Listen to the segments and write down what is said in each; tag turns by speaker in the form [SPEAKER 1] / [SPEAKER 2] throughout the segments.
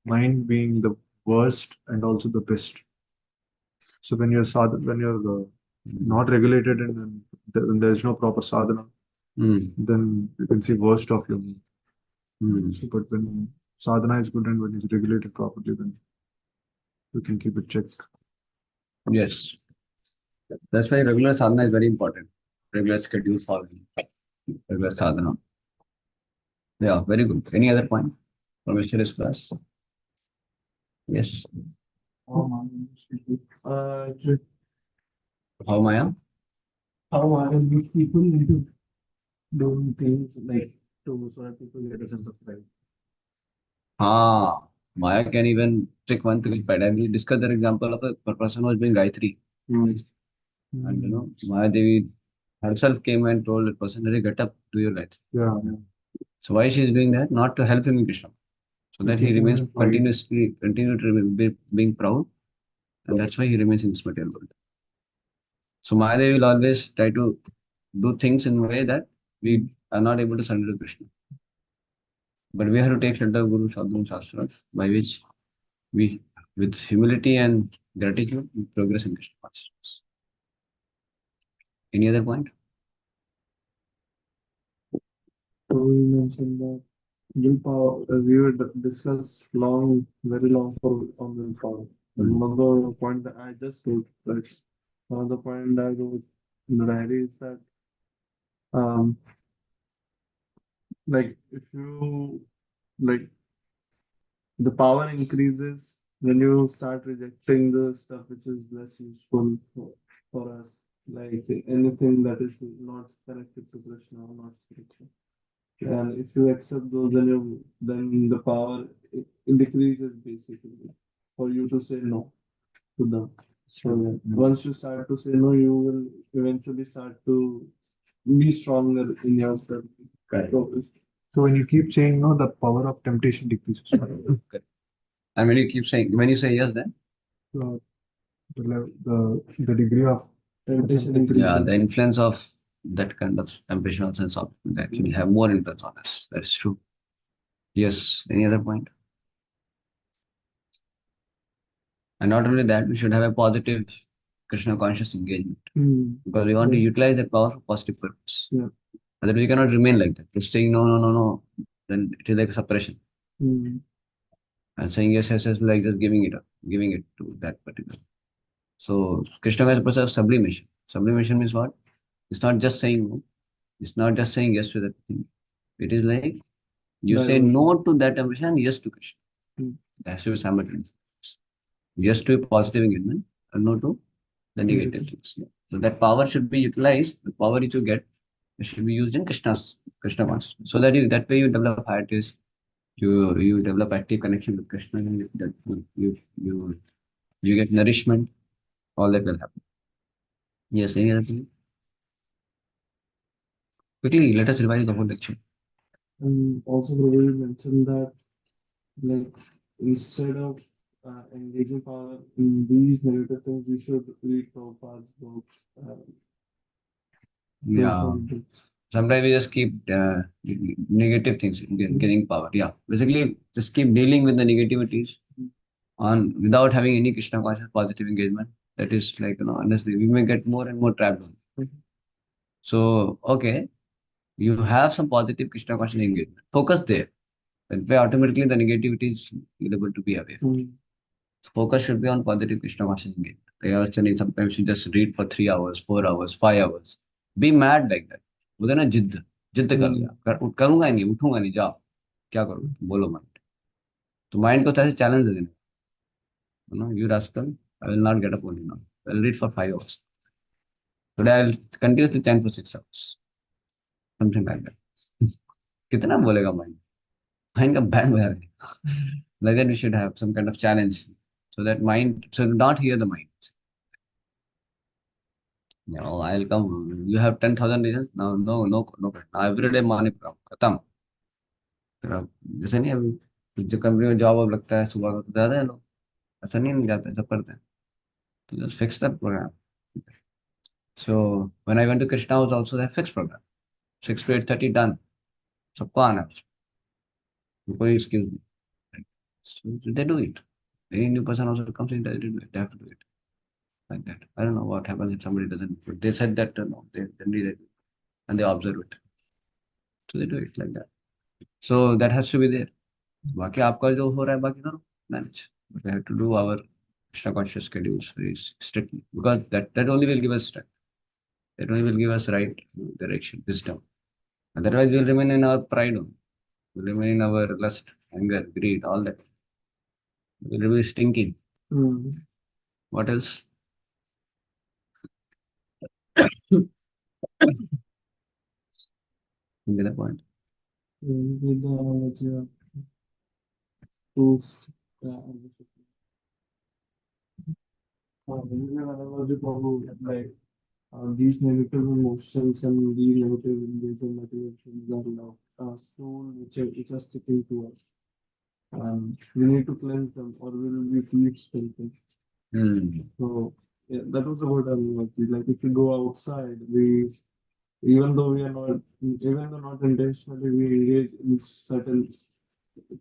[SPEAKER 1] mind being the worst and also the best. So when you're not regulated and when there's no proper sadhana, then you can see worst of your mind. So, but when sadhana is good and when it's regulated properly, then you can keep it checked.
[SPEAKER 2] Yes. That's why regular sadhana is very important. Regular schedule following, regular sadhana. Yeah, very good. Any other point from Mr. Class? Yes.
[SPEAKER 1] Uh,
[SPEAKER 2] How Maya?
[SPEAKER 1] how are people into doing things like to so that people get a sense of pride?
[SPEAKER 2] Ah, Maya can even trick one to get bad. I will discuss that example of a person who was doing Gayatri. And Maya Devi herself came and told the person, "Hey, get up, do your Gayatri."
[SPEAKER 1] Yeah,
[SPEAKER 2] So why she is doing that? Not to help him in Krishna. So that he remains continue to being proud, and that's why he remains in this material world. So Mahadevi will always try to do things in a way that we are not able to surrender to Krishna. But we have to take Shraddha of Guru Sadhana Shastras, by which we, with humility and gratitude, we progress in Krishna consciousness. Any other point?
[SPEAKER 1] so we mentioned that willpower. We would discuss very long for on willpower. Another point that I just wrote, right? Another point I wrote in the diary is that um, like if you like the power increases when you start rejecting the stuff which is less useful for us, like anything that is not connected to Krishna or not spiritual. And if you accept those, then the power decreases basically for you to say no to them. So once you start to say no, you will eventually start to be stronger in yourself.
[SPEAKER 2] Correct.
[SPEAKER 1] So when you keep saying no, the power of temptation decreases.
[SPEAKER 2] Correct. And when you say yes, then
[SPEAKER 1] So the degree of temptation
[SPEAKER 2] yeah,
[SPEAKER 1] increases.
[SPEAKER 2] the influence of that kind of temptation or sense of will actually have more influence on us. That is true. Yes. Any other point? And not only that, we should have a positive Krishna conscious engagement because we want to utilize that power for positive purpose.
[SPEAKER 1] Yeah.
[SPEAKER 2] Otherwise, we cannot remain like that. Just saying no, no, no, no, then it is like a suppression. And saying yes, yes, yes, like just giving it to that particular. So Krishna has a process of sublimation. Sublimation means what? It's not just saying no. It's not just saying yes to that thing. It is like you say no to that ambition and yes to Krishna. It has to be simultaneous. Yes to a positive engagement and no to the negative things. Yeah. So that power should be utilized. The power which you get, it should be used in Krishna consciousness. So that that way you develop higher taste, you develop active connection with Krishna, and you get nourishment. All that will happen. Yes. Any other thing? Quickly, let us revise the whole lecture.
[SPEAKER 1] And also, Prabhu mentioned that like instead of engaging power in these negative things, we should read Prabhupada's books.
[SPEAKER 2] Yeah. Sometimes we just keep negative things getting power. Yeah. Basically, just keep dealing with the negativities on without having any Krishna conscious positive engagement. That is like, honestly, we may get more and more trapped on. So, okay, you have some positive Krishna conscious engagement. Focus there. That way, automatically, the negativity is able to be aware. Focus should be on positive Krishna conscious engagement. Like I was telling, sometimes you just read for 3 hours, 4 hours, 5 hours. Be mad like that. बोलते हैं ना जिद्द कर लिया करूंगा ही नहीं उठूंगा नहीं जाओ क्या करोगे बोलो माइंड तो माइंड को ऐसे चैलेंज दे देना you rascal I will not get up only now I'll read for 5 hours today I'll continuously chant for 6 hours something like that कितना बोलेगा माइंड माइंड का बैंड बजा देगा like that we should have some kind of challenge so that mind so not hear the mind I'll come. You have 10,000 reasons. No, no, no, no. Now every day money काम खत्म. फिर अब जैसे नहीं अभी जो कंपनी में job अब लगता है सुबह को तो ज्यादा है लोग ऐसा नहीं जाते सब करते हैं तो just fix that program. So when I went to Krishna was also a fixed program. 6 to 8:30 done. सबको आना है उसमें. कोई excuse नहीं. So they do it. Any new person also comes in, they do it. They have to do it like that. I don't know what happens if somebody doesn't. But they said that no, they do it and they observe it. So they do it like that. So that has to be there. बाकी आपका जो हो रहा है बाकी करो manage. But we have to do our extra conscious schedules very strictly because that only will give us strength. That only will give us right direction, wisdom. Otherwise, we'll remain in our pride, only. We'll remain in our lust, anger, greed, all that. We'll remain stinking.
[SPEAKER 1] Mm.
[SPEAKER 2] What else? You get the point.
[SPEAKER 1] With the analogy of tools, with the analogy probably like these negative emotions and these negative engagement motivations are like stool which are sticking to us. We need to cleanse them or we will be keep stinking.
[SPEAKER 2] Hmm.
[SPEAKER 1] So yeah, that was a good analogy. Like if we go outside, we even though we are not even though not intentionally we engage in certain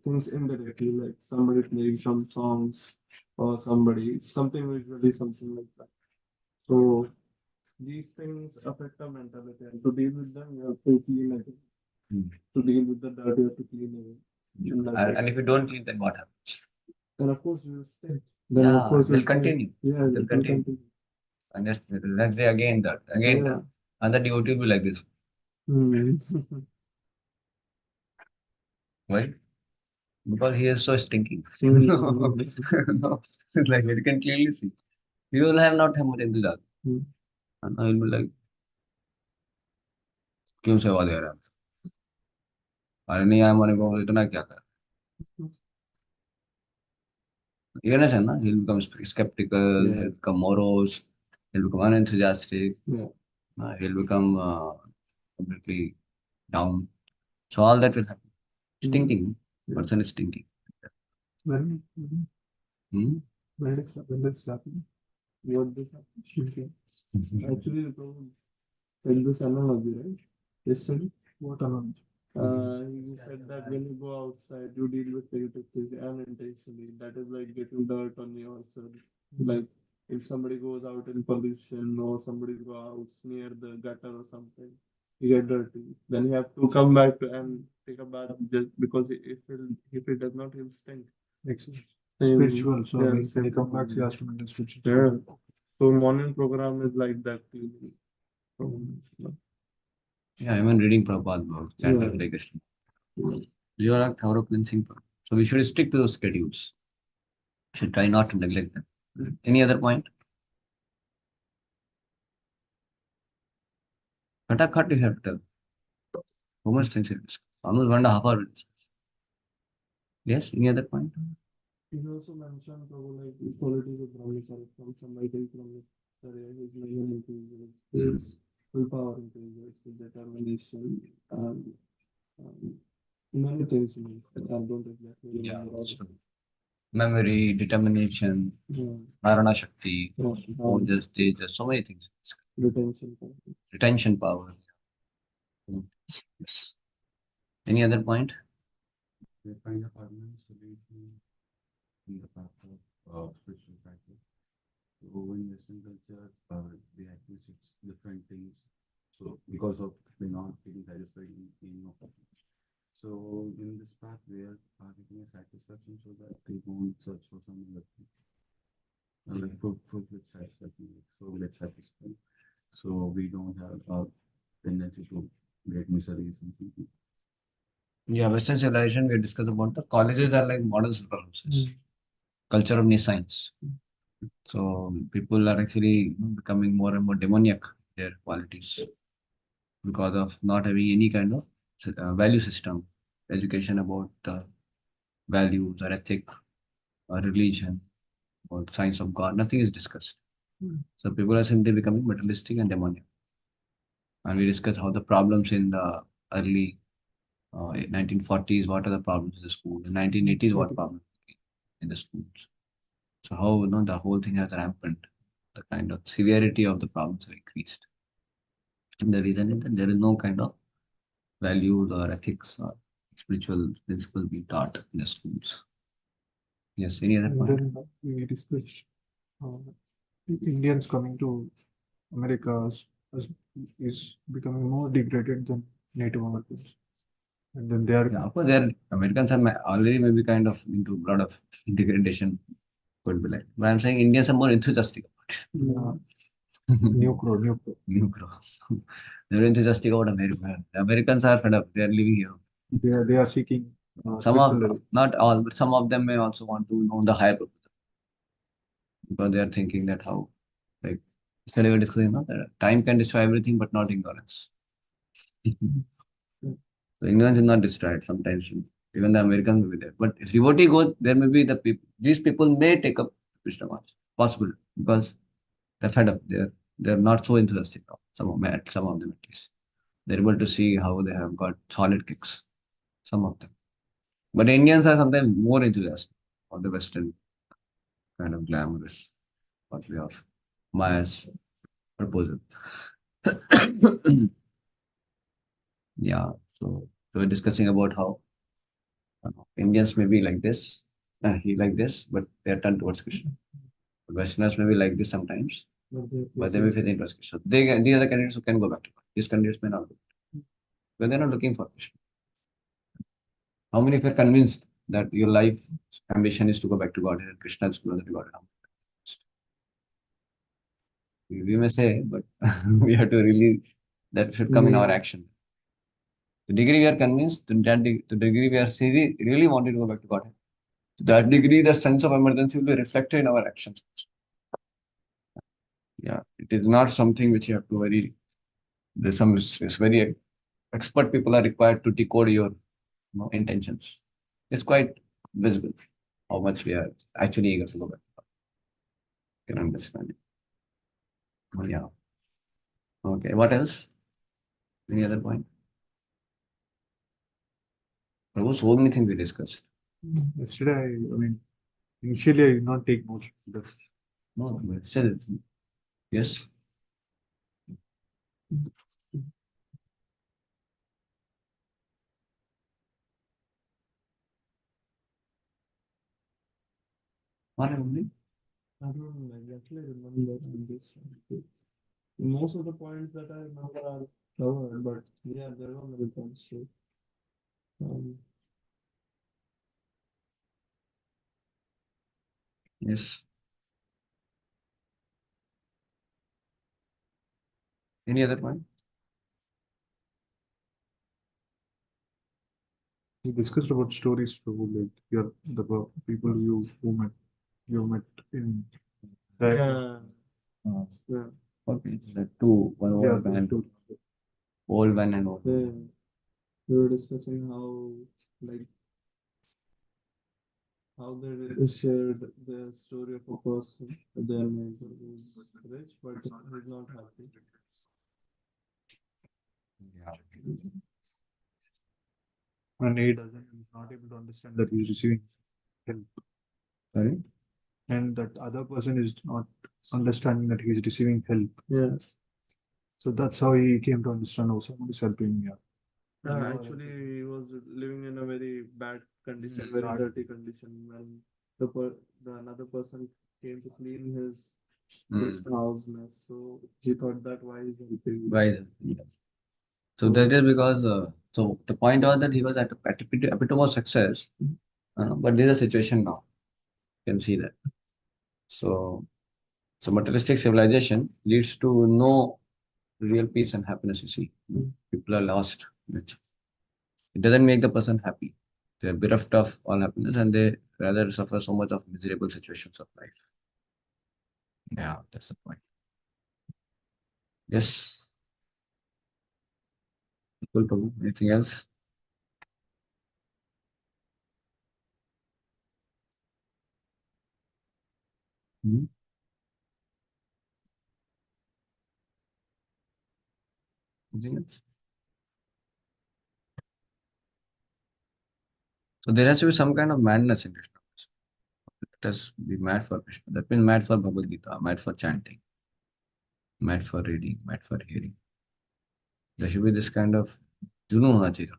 [SPEAKER 1] things indirectly, like somebody playing some songs or something visually, something like that. So these things affect our mentality, and to deal with them, you have to clean again.
[SPEAKER 2] Hmm.
[SPEAKER 1] To deal with the dirt, you have to clean again.
[SPEAKER 2] And if you don't clean, then what happens?
[SPEAKER 1] And of course, you will stay. Then of
[SPEAKER 2] Yeah,
[SPEAKER 1] course,
[SPEAKER 2] they'll
[SPEAKER 1] you'll stay.
[SPEAKER 2] continue.
[SPEAKER 1] Yeah,
[SPEAKER 2] They'll
[SPEAKER 1] it will
[SPEAKER 2] continue.
[SPEAKER 1] continue.
[SPEAKER 2] And the next day again that again
[SPEAKER 1] Yeah.
[SPEAKER 2] and the devotee will be like this.
[SPEAKER 1] Hmm.
[SPEAKER 2] Why? Because he is so stinking.
[SPEAKER 1] Hmm.
[SPEAKER 2] No, it's like you can clearly see. He will have not have much enthusiasm.
[SPEAKER 1] Hmm.
[SPEAKER 2] And I will be like, क्यों सेवा दे रहा है? अरे नहीं आया मैंने को इतना क्या कर? You understand, na? He'll become skeptical,
[SPEAKER 1] Yeah.
[SPEAKER 2] he'll become morose, he'll become unenthusiastic,
[SPEAKER 1] Yeah.
[SPEAKER 2] he'll become completely down. So all that will happen. Stinking.
[SPEAKER 1] Yeah.
[SPEAKER 2] Person is stinking.
[SPEAKER 1] When
[SPEAKER 2] Hmm?
[SPEAKER 1] when this happened, what this happened? Okay. Actually, you said this analogy, right? Yesterday. What analogy? You said that when you go outside, you deal with negative things unintentionally. That is like getting dirt on yourself. Like if somebody goes out in pollution or somebody goes out near the gutter or something, you get dirty. Then you have to come back and take a bath just because if it does not, he'll stink. Makes sense. Spiritual. So
[SPEAKER 2] Yeah,
[SPEAKER 1] when he come back, he has to maintain spiritual. Yeah. So morning program is like that. Um,
[SPEAKER 2] Yeah, even reading Prabhupada books, chanting
[SPEAKER 1] Yeah.
[SPEAKER 2] Hare Krishna. You are a thorough cleansing. So we should stick to those schedules. Should try not to neglect them. Any other point? Khatakhat you have to tell. How much things you discuss? Almost 1.5 hours. Yes, any other point?
[SPEAKER 1] He also mentioned like qualities of Brahmacharya from somebody from his measure increases, his willpower increases, his determination, and um, many things. I don't exactly
[SPEAKER 2] Yeah,
[SPEAKER 1] remember all.
[SPEAKER 2] so memory, determination,
[SPEAKER 1] Yeah,
[SPEAKER 2] Dharana Shakti,
[SPEAKER 1] yeah,
[SPEAKER 2] Ojas, Tejas, so many things.
[SPEAKER 1] retention.
[SPEAKER 2] Retention power. Yes. Any other point?
[SPEAKER 3] They find a permanent solution in the path of spiritual practice. So in Western culture, they actually six different things. So because of they're not getting satisfied in no problem. So in this path, they are getting a satisfaction so that they won't search for some other thing. Like food with satisfaction, so let's satisfy. So we don't have a tendency to get miseries and something.
[SPEAKER 2] Yeah, Western civilization, we discussed about the colleges are like modern superhouses, culture of nescience. So people are actually becoming more and more demoniac, their qualities, because of not having any kind of value system, education about values or ethic or religion or science of God. Nothing is discussed. So people are simply becoming materialistic and demoniac. And we discussed how the problems in the early 1940s, what are the problems in the school? In 1980s, what problems in the schools? So how the whole thing has rampant. The kind of severity of the problems have increased. And the reason is that there is no kind of values or ethics or spiritual principles being taught in the schools. Yes. Any other
[SPEAKER 4] And
[SPEAKER 2] point?
[SPEAKER 4] then we discussed uh, Indians coming to America is becoming more degraded than Native Americans. And then they are
[SPEAKER 2] Yeah, of course, there Americans are already maybe kind of into a lot of degradation, could be like. But I'm saying Indians are more enthusiastic
[SPEAKER 4] uh,
[SPEAKER 2] about
[SPEAKER 4] new
[SPEAKER 2] it.
[SPEAKER 4] crow, new crow.
[SPEAKER 2] New grow. They're enthusiastic about America. The Americans are fed up. They are living here.
[SPEAKER 4] They are seeking
[SPEAKER 2] Some of,
[SPEAKER 4] spiritual.
[SPEAKER 2] not all, but some of them may also want to know the higher purpose because they are thinking that how, like, yesterday we were discussing, no, that time can destroy everything, but not ignorance. So ignorance is not destroyed sometimes. Even the Americans will be there. But if devotee goes, there may be the people. These people may take up Krishna consciousness. Possible because they're fed up. They're not so enthusiastic now. Some of them at least. They're able to see how they have got solid kicks. Some of them. But Indians are sometimes more enthusiastic of the Western kind of glamorous what way of Maya's proposal. Yeah. So we're discussing about how Indians may be like this, he like this, but they're turned towards Krishna. Westerners may be like this sometimes, but they may be towards Krishna. These are the candidates who can go back to God. These candidates may not go. But they're not looking for Krishna. How many of you are convinced that your life ambition is to go back to God and Krishna is closer to God? We may say, but we have to really, that should come in our action. The degree we are convinced, to the degree we are really wanting to go back to God, to that degree, the sense of emergency will be reflected in our actions. Yeah, it is not something which you have to very, there's some it's very expert people are required to decode your intentions. It's quite visible how much we are actually eager to go back. You can understand it. Oh, yeah. Okay. What else? Any other point? There was so many things we discussed.
[SPEAKER 4] Yesterday, I mean, initially I did not take notes of this.
[SPEAKER 2] No, but still, yes. What only?
[SPEAKER 1] I don't exactly remember on this one. Most of the points that I remember are covered, but yeah, there were many points too. Um,
[SPEAKER 2] Yes. Any other point?
[SPEAKER 4] We discussed about stories too, like people you met in that.
[SPEAKER 1] yeah,
[SPEAKER 2] Uh,
[SPEAKER 1] yeah,
[SPEAKER 2] okay. The two, one
[SPEAKER 4] Yeah,
[SPEAKER 2] old man,
[SPEAKER 4] story.
[SPEAKER 2] old man and old
[SPEAKER 1] yeah.
[SPEAKER 2] man.
[SPEAKER 1] We were discussing like, how they shared the story of a person, their neighbor who's rich but he's not happy.
[SPEAKER 2] Yeah.
[SPEAKER 4] And he's not able to understand that he's receiving help.
[SPEAKER 2] Sorry?
[SPEAKER 4] And that other person is not understanding that he's receiving help.
[SPEAKER 1] Yeah.
[SPEAKER 4] So that's how he came to understand, oh, someone is helping me.
[SPEAKER 1] Actually, he was living in a very bad condition,
[SPEAKER 4] Mm.
[SPEAKER 1] very
[SPEAKER 4] Bad.
[SPEAKER 1] dirty condition. When the another person came to clean his house mess, so he thought that why is helping me?
[SPEAKER 2] Right. Yes. So that is because, so the point was that he was at epitome of success, but there's a situation now. You can see that. So, so materialistic civilization leads to no real peace and happiness, you see. People are lost. It doesn't make the person happy. They're bereft of all happiness and they rather suffer so much of miserable situations of life. Yeah, that's the point. Yes. Cool, Prabhu. Anything else? Hmm? Anything else? So there has to be some kind of madness in Krishna. Let us be mad for Krishna. That means mad for Bhagavad Gita, mad for chanting, mad for reading, mad for hearing. There should be this kind of जुनून होना चाहिए.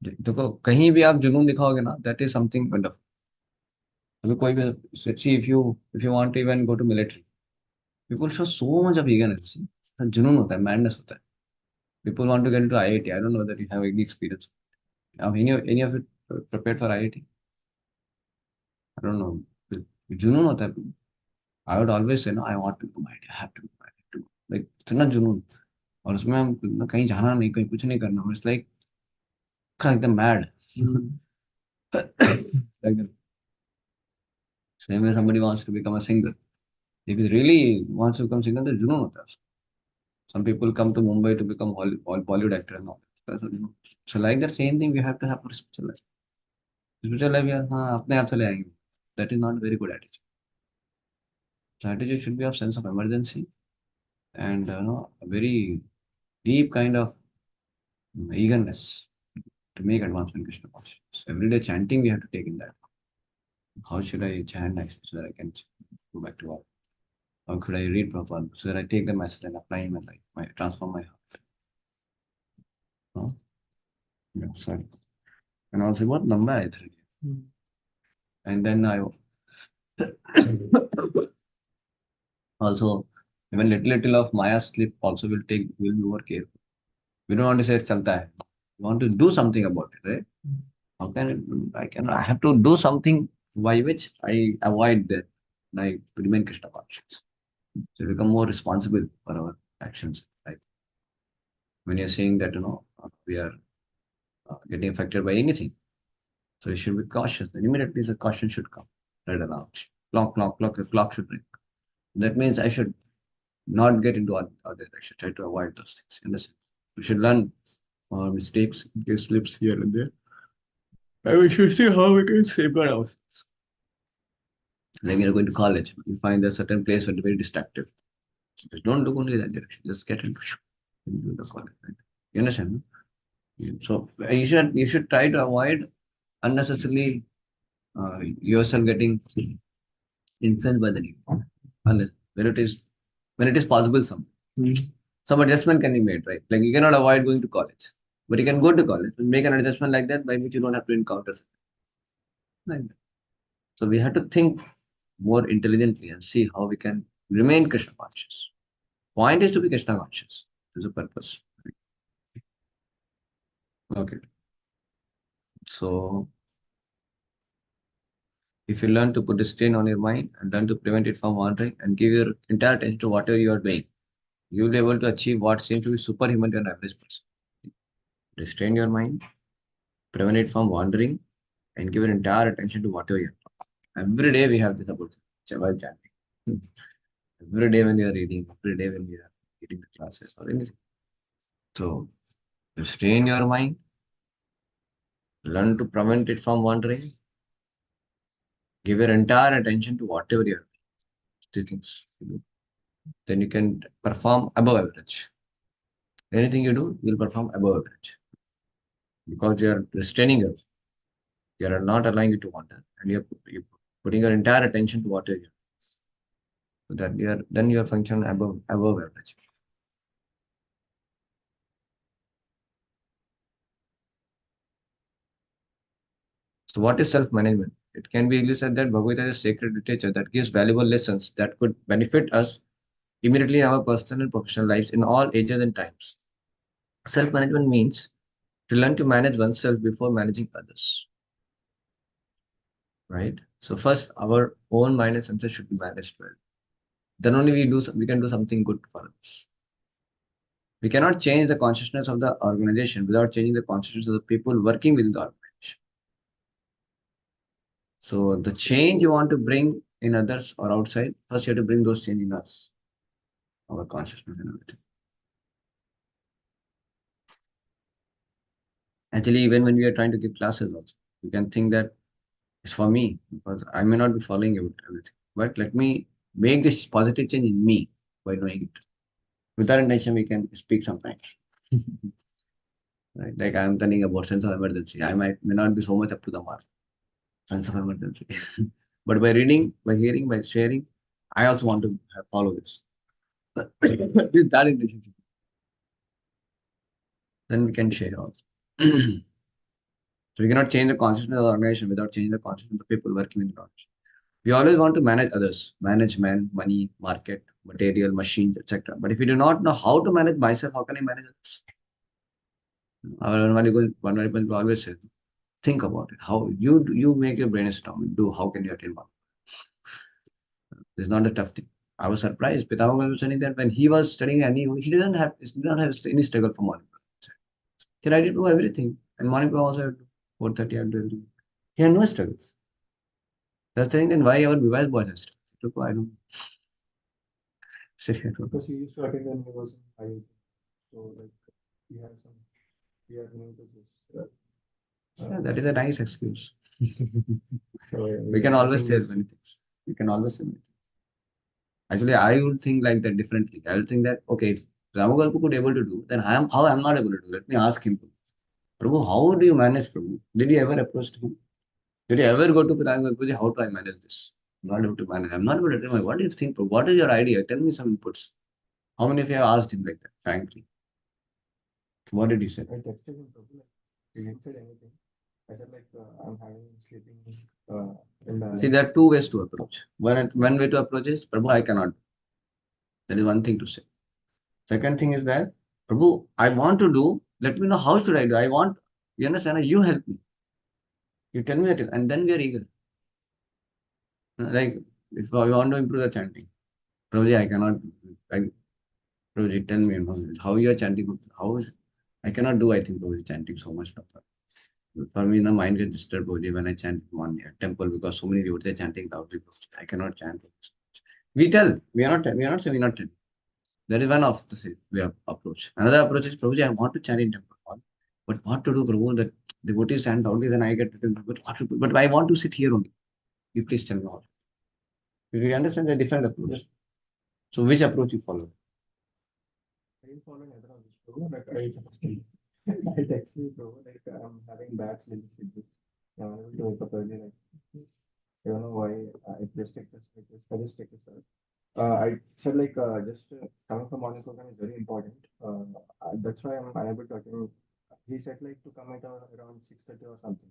[SPEAKER 2] देखो कहीं भी आप जुनून दिखाओगे ना, दैट इज समथिंग वंडरफुल. अभी कोई भी see, if you want to even go to military, people show so much of eagerness. जुनून होता है, मैडनेस होता है. People want to get into IIT. I don't know that you have any experience. Have any of it prepared for IIT? I don't know. जुनून होता है. I would always say, no, I want to do IIT. I have to do IIT. Like, इतना जुनून. और उसमें हम कहीं जाना नहीं, कहीं कुछ नहीं करना. It's like, एकदम mad. Like that. Same way somebody wants to become a singer. If he really wants to become a singer, then जुनून होता है. Some people come to Mumbai to become Bollywood actor and all. So like that same thing, we have to have for spiritual life. Spiritual life, यार हाँ अपने आप चले आएंगे. That is not very good attitude. Strategy should be of sense of emergency and a very deep kind of eagerness to make advancement in Krishna consciousness. Everyday chanting we have to take in that. How should I chant next so that I can go back to work? How could I read Prabhupada so that I take the message and apply in my life, transform my heart? No? Yeah, sorry. And also what number I think. And then I also even little of Maya's slip also will be more careful. We don't want to say chalta hai. We want to do something about it, right? How can I have to do something by which I avoid that and I remain Krishna conscious. So become more responsible for our actions. Right? When you're saying that we are getting affected by anything, so you should be cautious. And immediately the caution should come. Right alarm. Clock. The clock should ring. That means I should not get into other direction. Try to avoid those things. Understand? We should learn our mistakes, give slips here and there. And we should see how we can safeguard ourselves. Like you're going to college, you find a certain place where it's very distractive. Just don't look only that direction. Just get into the college. Right? You understand? No? So you should try to avoid unnecessarily yourself getting influenced by the need. Unless when it is possible, some adjustment can be made, right? Like you cannot avoid going to college, but you can go to college and make an adjustment like that by which you don't have to encounter something like that. So we have to think more intelligently and see how we can remain Krishna conscious. Point is to be Krishna conscious. There's a purpose. Okay. So if you learn to put a strain on your mind and learn to prevent it from wandering and give your entire attention to whatever you are doing, you will be able to achieve what seems to be superhuman to an average person. Restrain your mind, prevent it from wandering, and give your entire attention to whatever you are. Every day we have this about while chanting. Every day when you are reading, every day when you are reading the classes or anything. So restrain your mind, learn to prevent it from wandering, give your entire attention to whatever you are doing. Then you can perform above average. Anything you do, you'll perform above average. Because you are restraining yourself. You are not allowing it to wander. And you're putting your entire attention to whatever you are. So that you are functioning above average. So what is self-management? It can be easily said that Bhagavad Gita is a sacred literature that gives valuable lessons that could benefit us immediately in our personal and professional lives in all ages and times. Self-management means to learn to manage oneself before managing others. Right? So first, our own mind and senses should be managed well. Then only we can do something good for others. We cannot change the consciousness of the organization without changing the consciousness of the people working within the organization. So the change you want to bring in others or outside, first you have to bring those change in us, our consciousness and everything. Actually, even when we are trying to give classes also, you can think that it's for me because I may not be following everything. But let me make this positive change in me by doing it. With that intention, we can speak sometimes. Right? Like I'm telling about sense of emergency. I may not be so much up to the mark. Sense of emergency. But by reading, by hearing, by sharing, I also want to follow this. With that intention, then we can share also. So we cannot change the consciousness of the organization without changing the consciousness of the people working in the organization. We always want to manage others, manage men, money, market, material, machines, etc. But if you do not know how to manage myself, how can I manage others? One people always say, think about it. How you make your brainstorm, do how can you attain one? It's not a tough thing. I was surprised. Pitamaga was saying that when he was studying and he did not have any struggle for morning. He said, I did do everything. And morning also had 4:30, I had to do everything. He had no struggles. That's the thing then why our Viva's boy has struggles. Look, I don't sit here.
[SPEAKER 4] Because he used to attend when he was in IIT. So like he had new business.
[SPEAKER 2] Yeah, that is a nice excuse.
[SPEAKER 4] So
[SPEAKER 2] We can always say many things. We can always say many things. Actually, I would think like that differently. I would think that, okay, if Ramagalpu could able to do, then how I'm not able to do. Let me ask him. Prabhu, how do you manage Prabhu? Did you ever approach him? Did you ever go to Pitamaga, how do I manage this? I'm not able to manage. I'm not able to tell my, what do you think, Prabhu? What is your idea? Tell me some inputs. How many of you have asked him like that, frankly? What did he say?
[SPEAKER 4] I texted him probably. He didn't say anything. I said like I'm having sleeping in the
[SPEAKER 2] See, there are two ways to approach. One way to approach is, Prabhu, I cannot. That is one thing to say. Second thing is that, Prabhu, I want to do, let me know how should I do. I want, you understand, you help me. You tell me that, and then we are eager. Like, if I want to improve the chanting, Prabhuji, I cannot, Prabhuji, tell me, how you are chanting, I cannot do, I think, Prabhuji, chanting so much. For me, the mind gets disturbed, Prabhuji, when I chant one temple, because so many devotees are chanting loudly, I cannot chant. We tell, we are not saying we're not telling. That is one of the way of approach. Another approach is, Prabhuji, I want to chant in temple hall, but what to do, Prabhu, that devotees chant loudly, then I get, but I want to sit here only. You please tell me how. You understand the different approach.
[SPEAKER 4] Yes.
[SPEAKER 2] So which approach you follow?
[SPEAKER 4] I didn't follow neither of this, bro. Like I text you, bro. Like I'm having bad sleep. I'm unable to wake up early. Like I don't know why I just take this. I just take this. I said like just coming from morning program is very important. That's why I'm unable to attend. He said like to come at around 6:30 or something,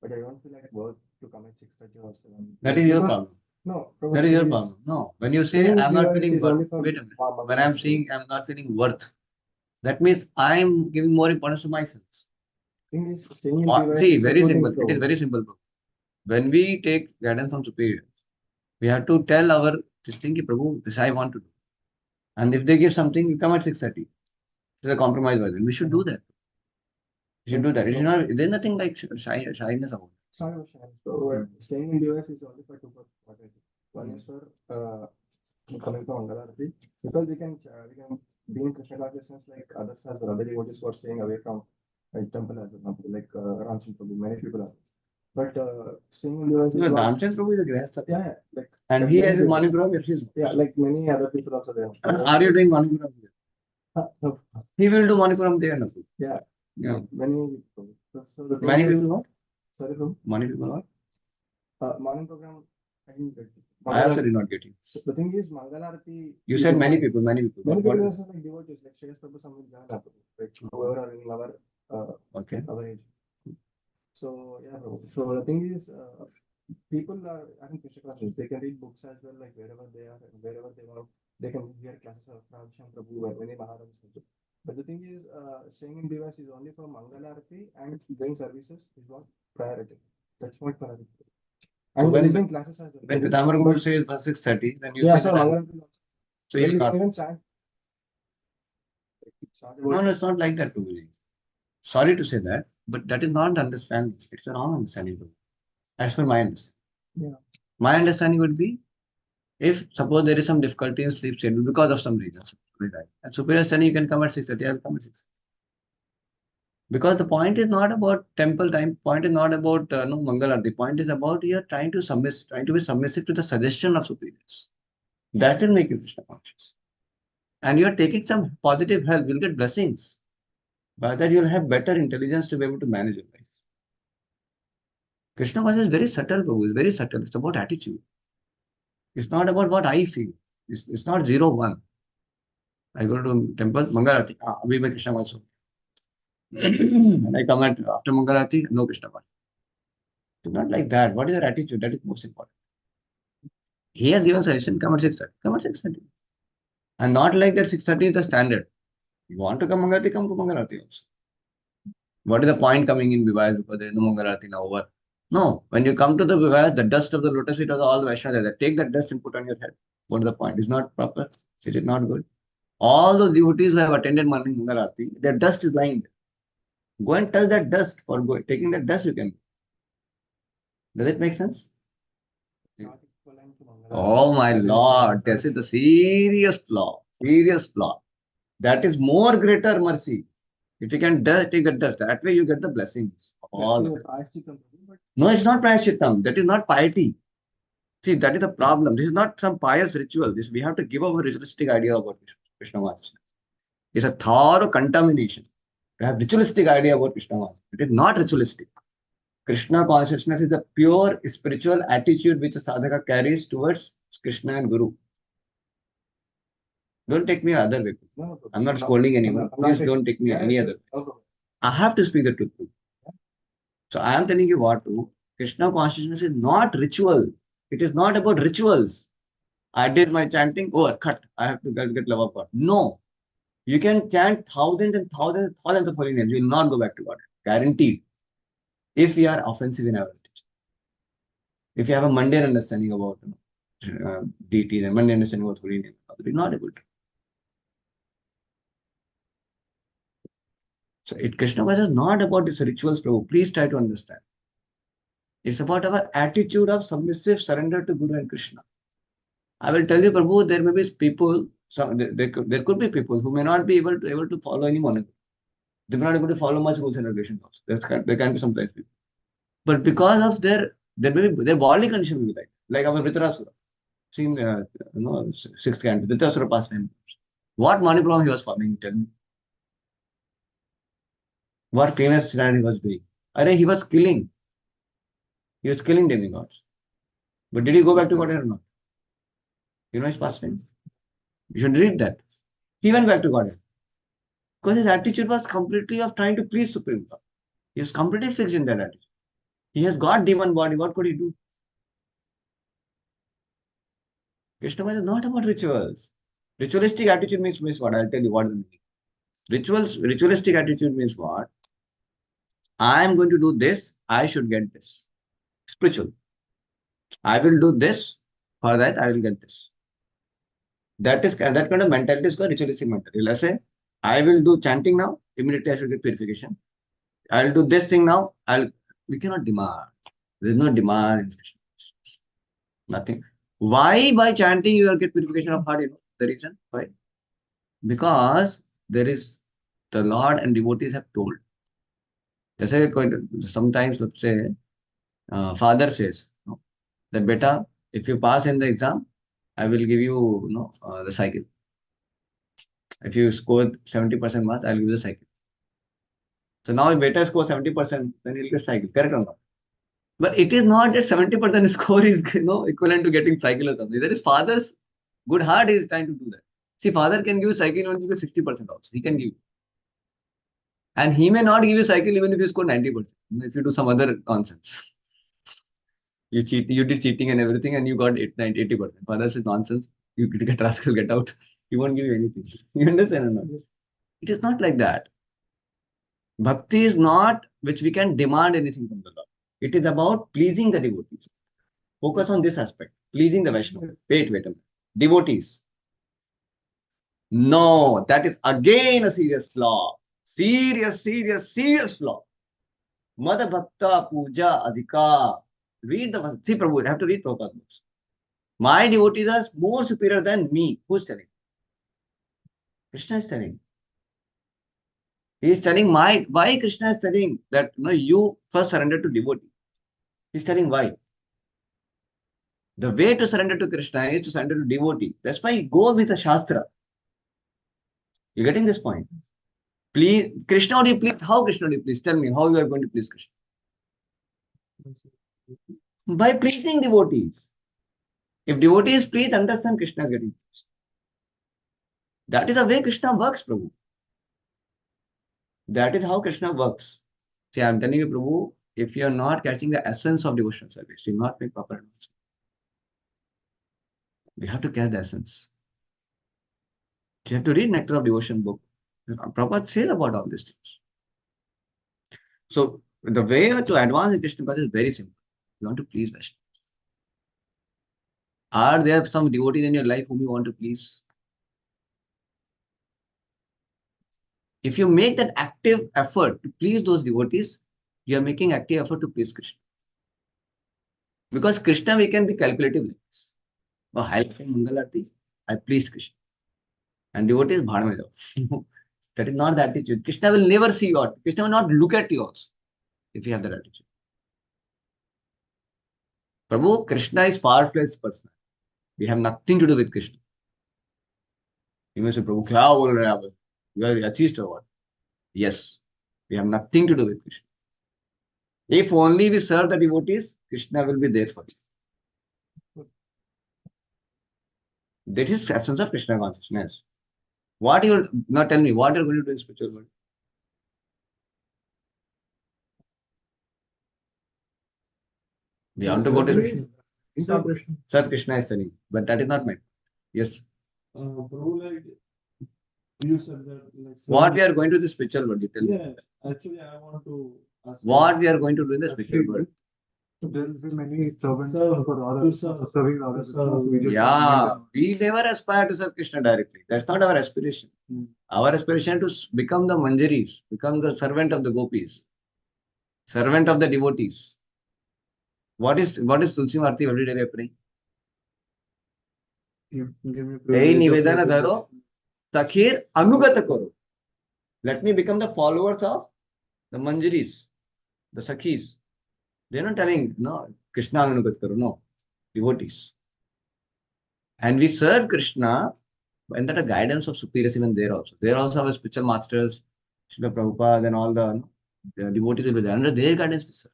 [SPEAKER 4] but I don't feel like work to come at 6:30 or 7.
[SPEAKER 2] That is your
[SPEAKER 4] Because-
[SPEAKER 2] problem.
[SPEAKER 4] No,
[SPEAKER 2] That is your problem. No, when you say I'm not feeling
[SPEAKER 4] is only
[SPEAKER 2] worth,
[SPEAKER 4] for
[SPEAKER 2] wait a minute.
[SPEAKER 4] mama.
[SPEAKER 2] When I'm saying I'm not feeling worth, that means I'm giving more importance to myself.
[SPEAKER 4] Thing is staying in
[SPEAKER 2] See,
[SPEAKER 4] PYS,
[SPEAKER 2] very
[SPEAKER 4] two
[SPEAKER 2] simple.
[SPEAKER 4] things,
[SPEAKER 2] It is
[SPEAKER 4] bro.
[SPEAKER 2] very simple, bro. When we take guidance from superiors, we have to tell our this thing, ki, Prabhu, this I want to do. And if they give something, you come at 6:30. It's a compromise version. We should do that. We should do that. It is not, there's nothing like shyness about it.
[SPEAKER 4] Sorry, Vishal. So staying in US is only for two purposes. One is for coming from Angalarati, because we can be in Krishna consciousness like others as well. Other devotees who are staying away from temple as well, like Ramchandra Prabhu, many people are. But staying in US is
[SPEAKER 2] No,
[SPEAKER 4] not,
[SPEAKER 2] Ramchandra Prabhu is a grihastha.
[SPEAKER 4] yeah, like
[SPEAKER 2] And he has a Manipuram.
[SPEAKER 4] yeah, like many other people also there.
[SPEAKER 2] Are you doing Manipuram here?
[SPEAKER 4] No,
[SPEAKER 2] He will do Manipuram there, no?
[SPEAKER 4] yeah,
[SPEAKER 2] Yeah.
[SPEAKER 4] many people. So the thing
[SPEAKER 2] Many
[SPEAKER 4] is-
[SPEAKER 2] people what?
[SPEAKER 4] Sorry, bro.
[SPEAKER 2] Many people what?
[SPEAKER 4] Morning program. I didn't get it.
[SPEAKER 2] I also did not get you.
[SPEAKER 4] So the thing is, Mangalarati.
[SPEAKER 2] You
[SPEAKER 4] is
[SPEAKER 2] said many
[SPEAKER 4] important.
[SPEAKER 2] people, many people.
[SPEAKER 4] Many
[SPEAKER 2] What-
[SPEAKER 4] people
[SPEAKER 2] what-
[SPEAKER 4] are like devotees, like Shreyas Prabhu, some will join up, like whoever are in
[SPEAKER 2] Okay.
[SPEAKER 4] our age. So yeah, bro. So the thing is, people are in Krishna consciousness. They can read books as well, like wherever they are, wherever they want. They can hear classes of Ramchandra Prabhu and many Maharajas. Also. But the thing is, staying in BYS is only for Mangalarati and doing services is not priority. That's not priority.
[SPEAKER 2] So
[SPEAKER 4] And
[SPEAKER 2] when-
[SPEAKER 4] doing classes as well.
[SPEAKER 2] When
[SPEAKER 4] But-
[SPEAKER 2] Pitambar Guru
[SPEAKER 4] but-
[SPEAKER 2] says 6:30, then you
[SPEAKER 4] yeah,
[SPEAKER 2] say
[SPEAKER 4] so
[SPEAKER 2] that
[SPEAKER 4] Mangalarati.
[SPEAKER 2] so
[SPEAKER 4] But
[SPEAKER 2] you
[SPEAKER 4] you
[SPEAKER 2] not.
[SPEAKER 4] can even chant. It's not about-
[SPEAKER 2] No, no, it's not like that, Prabhuji. Sorry to say that, but that is not the understanding. It's a wrong understanding, Prabhu. As per my understanding.
[SPEAKER 4] Yeah.
[SPEAKER 2] My understanding would be, if suppose there is some difficulty in sleep schedule because of some reason, like that, and superior is telling you can come at 6:30, I will come at 6. Because the point is not about temple time, point is not about no Mangalarti. The point is about you are trying to be submissive to the suggestion of superiors. That will make you Krishna conscious. And you are taking some positive help, you'll get blessings. By that you'll have better intelligence to be able to manage your life. Krishna consciousness is very subtle, Prabhu. It's very subtle. It's about attitude. It's not about what I feel. It's not 0, 1. I go to temple, Mangalarti. We make Krishna conscious. When I come after Mangalarati, no Krishna consciousness. It's not like that. What is your attitude? That is most important. He has given suggestion, come at 6:30. Come at 6:30. And not like that 6:30 is the standard. You want to come Mangalarati, come to Mangalarati also. What is the point coming in Vivaya because there is no Mangalarati now over? No. When you come to the Vivaya, the dust of the lotus feet of all the Vaishnavas there. Take that dust and put on your head. What is the point? Is not proper? Is it not good? All those devotees who have attended morning Mangalarati, their dust is lying there. Go and touch that dust for taking that dust you can. Does it make sense?
[SPEAKER 4] Not equivalent to Mangalarati.
[SPEAKER 2] Oh my Lord, this is the serious flaw. Serious flaw. That is more greater mercy. If you can take the dust, that way you get the blessings. of all of it.
[SPEAKER 4] Prayashchitam, but
[SPEAKER 2] No, it's not prayashchitam. That is not piety. See, that is the problem. This is not some pious ritual. This we have to give up a ritualistic idea about Krishna consciousness. It's a thorough contamination. We have ritualistic idea about Krishna consciousness. It is not ritualistic. Krishna consciousness is a pure spiritual attitude which a sadhaka carries towards Krishna and Guru. Don't take me other way.
[SPEAKER 4] no,
[SPEAKER 2] I'm not scolding anyone.
[SPEAKER 4] I'm not
[SPEAKER 2] Please
[SPEAKER 4] taking-
[SPEAKER 2] don't take me
[SPEAKER 4] Yeah,
[SPEAKER 2] any
[SPEAKER 4] yeah,
[SPEAKER 2] other way.
[SPEAKER 4] okay.
[SPEAKER 2] I have to speak the truth. So I am telling you what to. Krishna consciousness is not ritual. It is not about rituals. I did my chanting, oh, cut. I have to get love of God. No. You can chant thousands and thousands and thousands of holy names. You will not go back to God. Guaranteed. If you are offensive in our teaching. If you have a mundane understanding about deity and mundane understanding about holy name, you will not able to. So Krishna consciousness is not about these rituals, Prabhu. Please try to understand. It's about our attitude of submissive surrender to Guru and Krishna. I will tell you, Prabhu, there may be people, there could be people who may not be able to follow any monastery. They may not be able to follow much rules and regulations also. There can be sometimes people. But because of their bodily condition will be like our Vritarasura. Seen, sixth canto, Vritarasura pastime. What Manipuram he was following, tell me. What cleanness stand he was doing. He was killing. He was killing demigods. But did he go back to God or not? You know his pastime? You should read that. He went back to God. Because his attitude was completely of trying to please Supreme God. He was completely fixed in that attitude. He has got demon body. What could he do? Krishna is not about rituals. Ritualistic attitude means what? I'll tell you what the meaning. Ritualistic attitude means what? I am going to do this. I should get this. Spiritual. I will do this. For that, I will get this. That kind of mentality is called ritualistic mentality. Let's say, I will do chanting now. Immediately, I should get purification. I will do this thing now. We cannot demand. There is no demand in Krishna. Nothing. Why by chanting you will get purification of heart? You know the reason? Why? Because there is the Lord and devotees have told. Sometimes, let's say, father says that beta, if you pass in the exam, I will give you, the cycle. If you score 70% marks, I'll give you the cycle. So now if beta scores 70%, then he'll get cycle. Correct or not? But it is not that 70% score is equivalent to getting cycle or something. That is father's good heart is trying to do that. See, father can give cycle only with 60% also. He can give. And he may not give you cycle even if you score 90%. If you do some other nonsense. You did cheating and everything and you got 80%. Father says nonsense. You get rascal, get out. He won't give you anything. You understand or not? It is not like that. Bhakti is not which we can demand anything from the Lord. It is about pleasing the devotees. Focus on this aspect. Pleasing the Vaishnava. Wait a minute. Devotees. No, that is again a serious flaw. Serious flaw. Mada Bhakta Puja Adhika. Read the See, Prabhu, you have to read Prabhupada books. My devotees are more superior than me. Who's telling? Krishna is telling. He is telling why Krishna is telling that you first surrender to devotee. He is telling why. The way to surrender to Krishna is to surrender to devotee. That's why you go with a Shastra. You're getting this point? Please, Krishna, would you please? How Krishna would you please? Tell me how you are going to please Krishna. By pleasing devotees. If devotees please understand Krishna is getting pleased. That is the way Krishna works, Prabhu. That is how Krishna works. See, I'm telling you, Prabhu, if you are not catching the essence of devotional service, you will not make proper advance. You have to catch the essence. You have to read Nectar of Devotion book. Prabhupada says about all these things. So the way to advance in Krishna consciousness is very simple. You want to please Vaishnava. Are there some devotees in your life whom you want to please? If you make that active effort to please those devotees, you are making active effort to please Krishna. Because Krishna, we can be calculative like this. Oh, I'll pray Mangal Aarti, I please Krishna. And devotees, bhaad mein jao. That is not the attitude. Krishna will never see you out. Krishna will not look at you also if you have that attitude. Prabhu, Krishna is far-fetched person. We have nothing to do with Krishna. You may say, Prabhu, kya bol rahe hain aap? You are atheist or what? Yes, we have nothing to do with Krishna. If only we serve the devotees, Krishna will be there for you. That is the essence of Krishna consciousness. What you now tell me, what you're going to do in spiritual world? We want to go to Krishna. Sir, Krishna is telling, but that is not meant. Yes.
[SPEAKER 1] Prabhu, like you said that, like
[SPEAKER 2] What we are going to the spiritual world, you tell me.
[SPEAKER 1] yeah, actually, I want to ask
[SPEAKER 2] What we are going to do in the spiritual world.
[SPEAKER 4] There will be many servants
[SPEAKER 1] Serve-
[SPEAKER 4] for
[SPEAKER 1] to
[SPEAKER 4] others,
[SPEAKER 1] serve-
[SPEAKER 4] serving
[SPEAKER 1] to
[SPEAKER 4] others.
[SPEAKER 1] serve.
[SPEAKER 4] We just
[SPEAKER 2] Yeah,
[SPEAKER 4] recommend
[SPEAKER 2] we never aspire to serve Krishna directly. That's not our aspiration.
[SPEAKER 1] Hmm.
[SPEAKER 2] Our aspiration to become the manjaris, become the servant of the gopis, servant of the devotees. What is Tulsi Marti every day we are praying?
[SPEAKER 1] give me
[SPEAKER 2] Hey,
[SPEAKER 1] privilege of
[SPEAKER 2] Nivedana
[SPEAKER 1] letting
[SPEAKER 2] Dharo, Takhir Anugata Karo. Let me become the followers of the manjaris, the sakhis. They're not telling, no, Krishna Anugat Karo, no, devotees. And we serve Krishna under the guidance of superiors even there also. There also have spiritual masters, Srila Prabhupada and all the devotees will be there. Under their guidance we serve.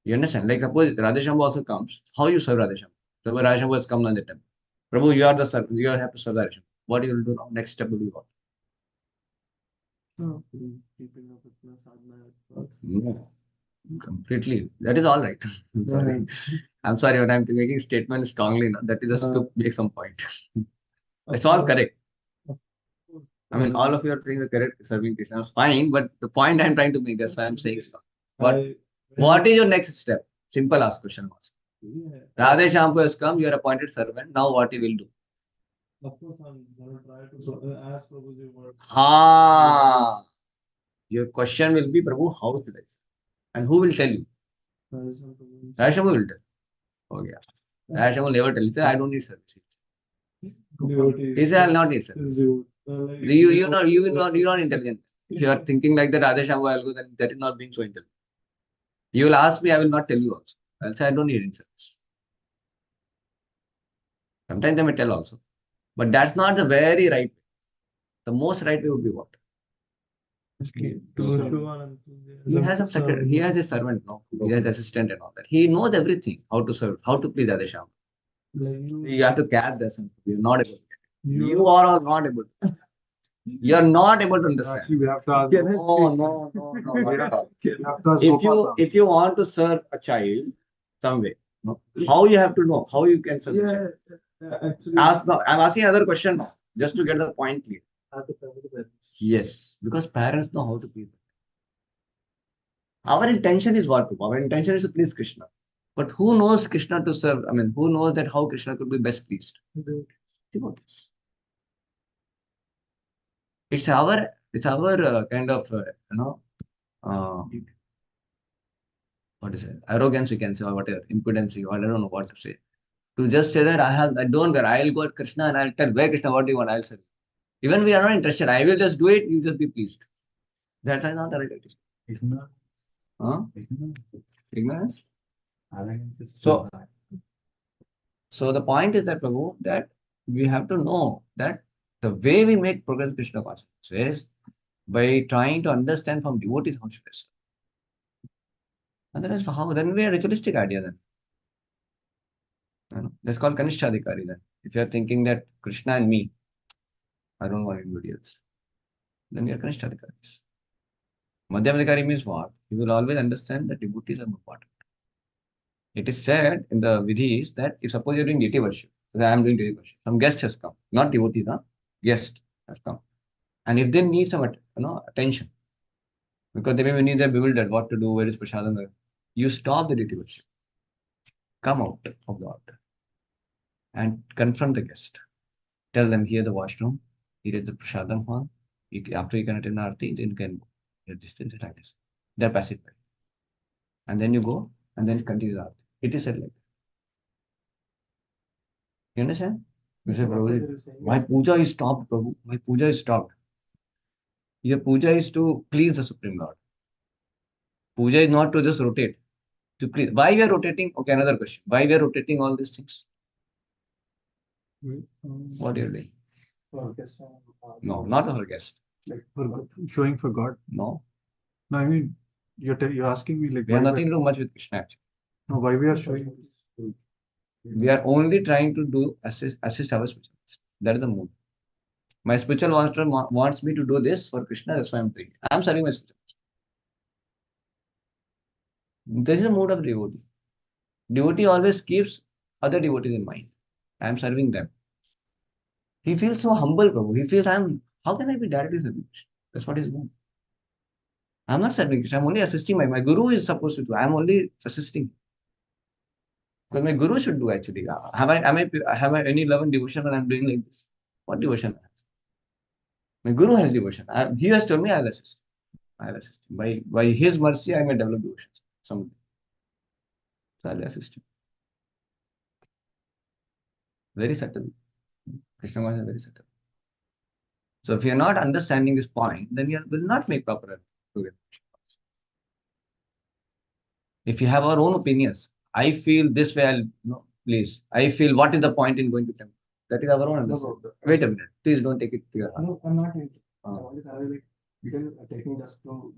[SPEAKER 2] You understand? Like suppose Radheshambhu also comes. How you serve Radheshambhu? Suppose Radheshambhu has come on the temple. Prabhu, you are the servant. You have to serve Radheshambhu. What you will do now? Next step will be what?
[SPEAKER 1] keeping up with my sadhana.
[SPEAKER 2] No. Completely. That is all right. I'm sorry. I'm sorry when I'm making statements strongly. No? That is just to make some point. It's all correct. I mean, all of you are saying the correct serving Krishna. It's fine, but the point I'm trying to make, that's why I'm saying so. What is your next step? Simple ask question was.
[SPEAKER 1] Yeah,
[SPEAKER 2] Radhe Shampu has come, you are appointed servant. Now what he will do?
[SPEAKER 1] of course, I'm gonna try to ask Prabhuji what.
[SPEAKER 2] Ha! Your question will be, Prabhu, how should I serve? And who will tell you?
[SPEAKER 1] Radheshambhu.
[SPEAKER 2] Radhe Shampu will tell. Oh yeah. Radhe Shampu will never tell. He said, I don't need service.
[SPEAKER 1] Devotees.
[SPEAKER 2] He said, I'll not need service.
[SPEAKER 1] Like,
[SPEAKER 2] You're not intelligent. If you are thinking like that, Radhe Shampu, I'll go, then that is not being so intelligent. You will ask me, I will not tell you also. I'll say, I don't need any service. Sometimes they may tell also. But that's not the very right way. The most right way would be what? He has a secretary, he has a servant, no? He has assistant and all that. He knows everything, how to serve, how to please Radhe Shampu. You have to catch the essence. You're not able to get it. You are not able to. You're not able to understand.
[SPEAKER 4] Actually, we have to ask.
[SPEAKER 2] No, not at all.
[SPEAKER 4] We have to ask
[SPEAKER 2] If you want to serve a child some way, no? How you have to know, how you can serve the child?
[SPEAKER 1] Actually,
[SPEAKER 2] I'm asking another question now, just to get the point clear. Yes, because parents know how to please. Our intention is what? Our intention is to please Krishna. But who knows Krishna to serve? I mean, who knows that how Krishna could be best pleased? Devotees. It's our kind of what is it? Arrogance we can say, or whatever, impudence, or I don't know what to say. To just say that I don't care, I'll go at Krishna and I'll tell, where Krishna, what do you want? I'll serve. Even we are not interested. I will just do it, you just be pleased. That is not the right attitude.
[SPEAKER 3] Ignorance.
[SPEAKER 2] Huh? Ignorance?
[SPEAKER 3] Arrogance is
[SPEAKER 2] So- So the point is that, Prabhu, that we have to know that the way we make progress in Krishna consciousness is by trying to understand from devotees how should I serve. Otherwise, how? Then we are ritualistic idea then. You know, that's called Kanishthadikari then. If you are thinking that Krishna and me, I don't want anybody else. Then we are Kanishta Adhikaris. Madhyama Adhikari means what? You will always understand that devotees are important. It is said in the Vidhis that if suppose you're doing deity worship, so I am doing deity worship, some guest has come, not devotee, no? Guest has come. And if they need some attention, because they may need, they're bewildered what to do, where is prasadam, you stop the deity worship, come out of the altar and confront the guest. Tell them here the washroom, here is the prasadam hall. After you can attend the arti, then you can go. Distance like this. They're pacified. And then you go and then continue the arti. It is said like that. You understand? You say, Prabhu, my puja is stopped, Prabhu. My puja is stopped. Your puja is to please the Supreme Lord. Puja is not to just rotate. To please. Why we are rotating? Okay, another question. Why we are rotating all these things? What are you doing? No, not for guest.
[SPEAKER 1] Like for showing for God.
[SPEAKER 2] No.
[SPEAKER 1] No, I mean you're asking me like
[SPEAKER 2] We have nothing to do much with Krishna. Actually.
[SPEAKER 1] No, why we are showing.
[SPEAKER 2] We are only trying to do assist our spiritual master. That is the mood. My spiritual master wants me to do this for Krishna, that's why I'm doing it. I'm serving my spiritual master. This is the mood of devotee. Devotee always keeps other devotees in mind. I'm serving them. He feels so humble, Prabhu. He feels how can I be directly serving Krishna? That's what his mood. I'm not serving Krishna, I'm only assisting my guru is supposed to do. I'm only assisting. Because my guru should do actually. Have I any love and devotion when I'm doing like this? What devotion? My guru has devotion. He has told me I'll assist. By his mercy, I may develop devotion. Someday. So I'll assist him. Very subtle. Krishna consciousness is very subtle. So if you're not understanding this point, then you will not make proper progress. If you have our own opinions, I feel this way, please. I feel what is the point in going to temple? That is our own understanding. Wait a minute. Please don't take it to your heart.
[SPEAKER 4] No, I'm not into it. You can take me just to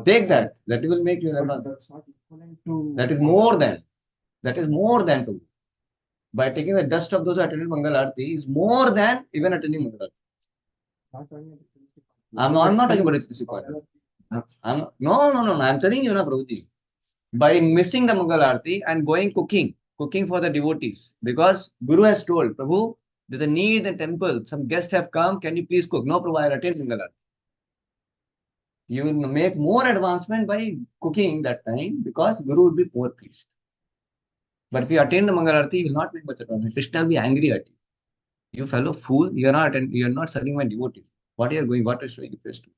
[SPEAKER 2] take that. That will make you.
[SPEAKER 4] That's not equivalent to.
[SPEAKER 2] That is more than. That is more than to. By taking the dust of those who attended Mangal Aarti is more than even attending Mangal Aarti. I'm not talking about exclusive point. No. I'm telling you, Prabhuji. By missing the Mangal Aarti and going cooking for the devotees. Because Guru has told, Prabhu, there's a need in the temple. Some guests have come. Can you please cook? No, Prabhu, I'll attend Mangal Aarti. You will make more advancement by cooking that time because Guru will be more pleased. But if you attend the Mangal Aarti, you will not make much advancement. Krishna will be angry at you. You fellow fool, you are not serving my devotees. What are you showing interest to?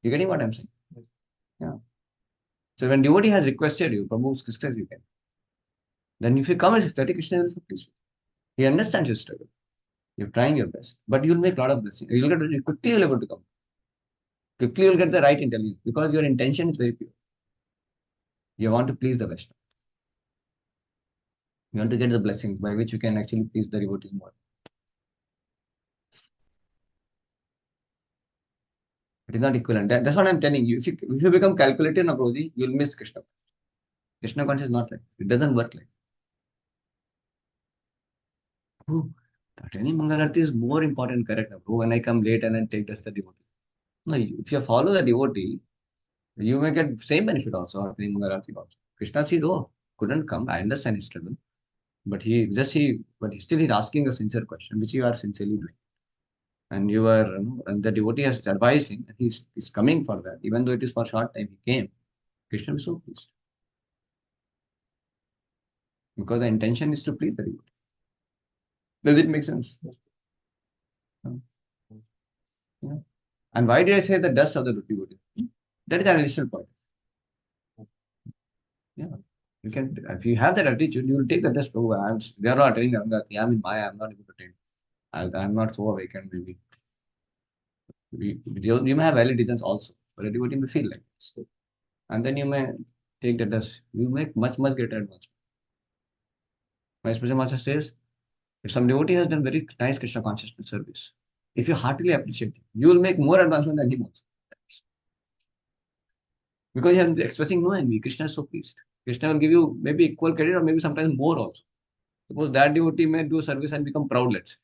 [SPEAKER 2] You getting what I'm saying? Yeah. So when devotee has requested you, Prabhu's Krishna, you can. Then if you come as study, Krishna will please. He understands your struggle. You're trying your best, but you'll make a lot of blessings. Quickly you'll be able to come. Quickly you'll get the right intelligence because your intention is very pure. You want to please the Vaishnava. You want to get the blessings by which you can actually please the devotees more. It is not equivalent. That's what I'm telling you. If you become calculated, Prabhuji, you'll miss Krishna. Krishna consciousness is not like it. Doesn't work like. Attending Mangal Aarti is more important, correct? When I come late and then take that's the devotee. No, if you follow the devotee, you may get same benefit also attending Mangal Aarti also. Krishna said, oh, couldn't come. I understand his struggle. But still he's asking a sincere question, which you are sincerely doing. And and the devotee has advised him, and he's coming for that. Even though it is for a short time, he came. Krishna is so pleased. Because the intention is to please the devotee. Does it make sense? Yeah. And why did I say the dust of the devotee? That is an additional point. Yeah. You can, if you have that attitude, you will take the dust. Oh, they are not attending. I'm in Maya. I'm not able to attend. I'm not so awakened. Maybe you may have valid reasons also, but a devotee may feel like this. And then you may take the dust. You make much greater advancement. My spiritual master says, if some devotee has done very nice Krishna consciousness service, if you heartily appreciate it, you will make more advancement than him also. Because you are expressing no envy. Krishna is so pleased. Krishna will give you maybe equal credit or maybe sometimes more also. Suppose that devotee may do service and become proud, let's say.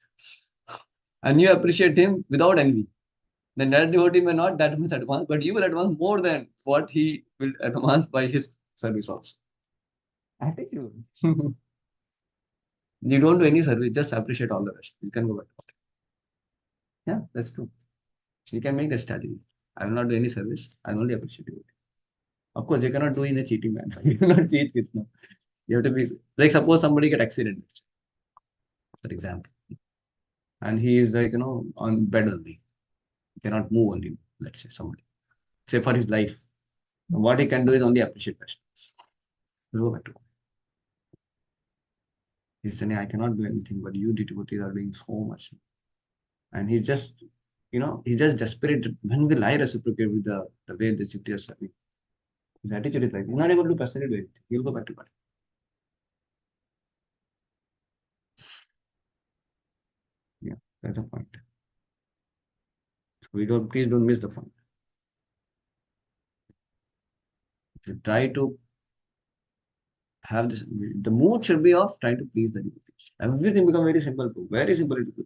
[SPEAKER 2] and you appreciate him without envy. The net devotee may not that much advance, but you will advance more than what he will advance by his service also. Attitude. You don't do any service, just appreciate all the rest. You can go back. Yeah, that's true. You can make that strategy. I will not do any service. I will only appreciate you. Of course, you cannot do in a cheating manner. You cannot cheat with no. You have to be like suppose somebody get accident, for example, and he is like on bed only, he cannot move only. Let's say somebody, say for his life, what he can do is only appreciate customers. Go back to he's saying I cannot do anything, but you devotees are doing so much, and he just he's just desperate. When will I reciprocate with the way the devotees are serving? His attitude is like he's not able to personally do it. He'll go back to God. Yeah, that's the point. So please don't miss the point. If you try to have this, the mood should be of trying to please the devotees. Everything become very simple too. Very simple to do.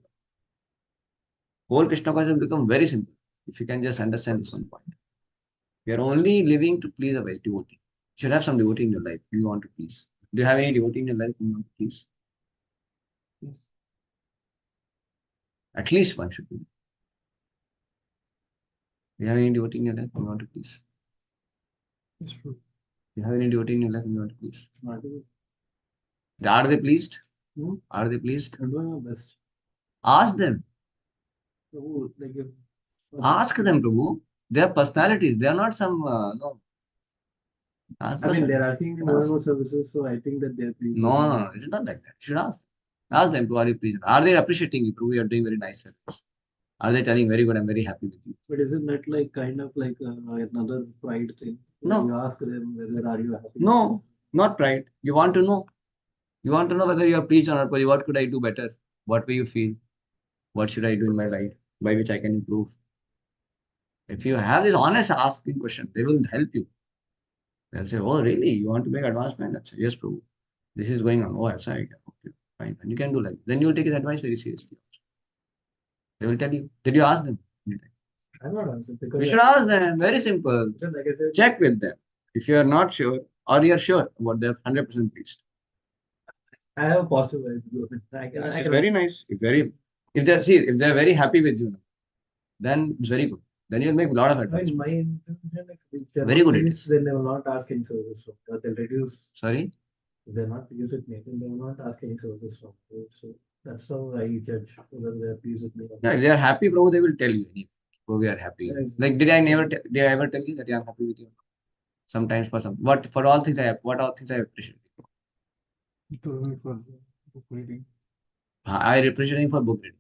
[SPEAKER 2] Whole Krishna consciousness become very simple if you can just understand this one point. You are only living to please a devotee. You should have some devotee in your life you want to please. Do you have any devotee in your life you want to please?
[SPEAKER 4] Yes.
[SPEAKER 2] At least one should be. Do you have any devotee in your life you want to please?
[SPEAKER 1] It's true.
[SPEAKER 2] Do you have any devotee in your life you want to please?
[SPEAKER 1] Not good.
[SPEAKER 2] Are they pleased?
[SPEAKER 1] Hmm?
[SPEAKER 2] Are they pleased?
[SPEAKER 1] I'm doing my best.
[SPEAKER 2] Ask them.
[SPEAKER 1] So, like if
[SPEAKER 2] Ask them, Prabhu. They are personalities. They are not some no. Ask
[SPEAKER 1] I mean,
[SPEAKER 2] them.
[SPEAKER 1] they're asking me more and more services, so I think that they're pleased.
[SPEAKER 2] No. It's not like that. You should ask them. Ask them, are you pleased? Are they appreciating you? Prabhu, you are doing very nice service. Are they telling very good? I'm very happy with you.
[SPEAKER 1] But isn't that like kind of like another pride thing?
[SPEAKER 2] No.
[SPEAKER 1] You ask them whether are you happy?
[SPEAKER 2] No, not pride. You want to know. You want to know whether you are pleased or not. What could I do better? What will you feel? What should I do in my life by which I can improve? If you have this honest asking question, they will help you. They'll say, oh, really? You want to make advancement? That's yes, Prabhu. This is going on. Oh, that's right. Okay, fine. And you can do like then you will take his advice very seriously. They will tell you. Did you ask them?
[SPEAKER 1] I'm not answering
[SPEAKER 2] You
[SPEAKER 1] because
[SPEAKER 2] should ask them. Very simple.
[SPEAKER 1] like I said,
[SPEAKER 2] Check with them. If you are not sure or you are sure about they're 100% pleased.
[SPEAKER 1] I have a positive vibes. I
[SPEAKER 2] It's
[SPEAKER 1] can
[SPEAKER 2] very nice. If they're very happy with you, then it's very good. Then you'll make a lot of
[SPEAKER 1] I
[SPEAKER 2] advice.
[SPEAKER 1] mean, my intention, like, if they're
[SPEAKER 2] Very
[SPEAKER 1] not
[SPEAKER 2] good it
[SPEAKER 1] pleased,
[SPEAKER 2] is.
[SPEAKER 1] then they will not ask any service from you. They'll reduce.
[SPEAKER 2] Sorry.
[SPEAKER 1] If they're not pleased with me, then they will not ask any service from you. So that's how I judge whether they're pleased with me. Or
[SPEAKER 2] Yeah,
[SPEAKER 1] not.
[SPEAKER 2] if they are happy, bro, they will tell you. Bro, we are happy.
[SPEAKER 1] Yeah, exactly.
[SPEAKER 2] Like, did I ever tell you that I am happy with you? Sometimes for some, for all things what all things I appreciate.
[SPEAKER 1] For book reading.
[SPEAKER 2] I appreciate you for book reading.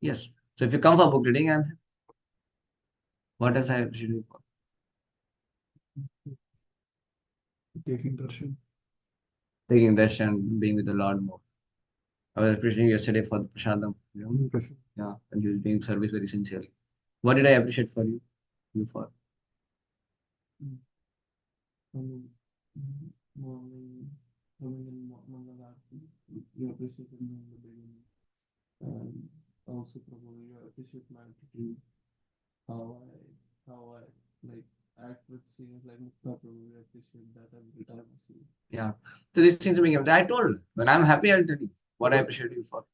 [SPEAKER 2] Yes. So if you come for book reading, I'm happy. What else I appreciate you for?
[SPEAKER 1] Taking darshan.
[SPEAKER 2] Taking darshan, being with the Lord more. I was appreciating yesterday for the prasadam. Yeah, and you was doing service very sincerely. What did I appreciate for you? You for?
[SPEAKER 1] Morning, coming in Mangal Aarti, you appreciated me in the beginning. And also probably you appreciate my attitude, how I like act with scenes like Mukta probably appreciate that every time I see.
[SPEAKER 2] Yeah. So these things being I told when I'm happy, I'll tell you what I appreciate you for.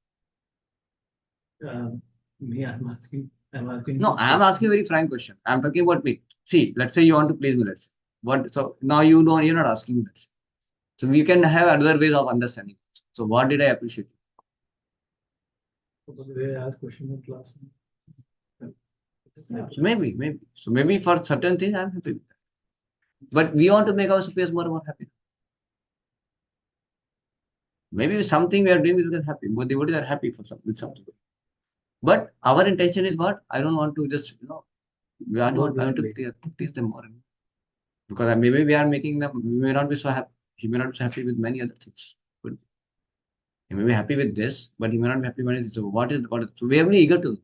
[SPEAKER 1] Me, I'm asking.
[SPEAKER 2] No, I'm asking a very frank question. I'm talking about me. See, let's say you want to please me. Let's say. What? So now you're not asking me this. So we can have other ways of understanding. So what did I appreciate?
[SPEAKER 1] The way I ask question in class.
[SPEAKER 2] So maybe. So maybe for certain things I'm happy with that. But we want to make our superiors more and more happy. Maybe with something we are doing, we are happy. But devotees are happy with something. But our intention is what? I don't want to just, we are not trying to teach them more. Because maybe we are making them, we may not be so happy. He may not be so happy with many other things. But he may be happy with this, but he may not be happy with it. So so we are really eager to.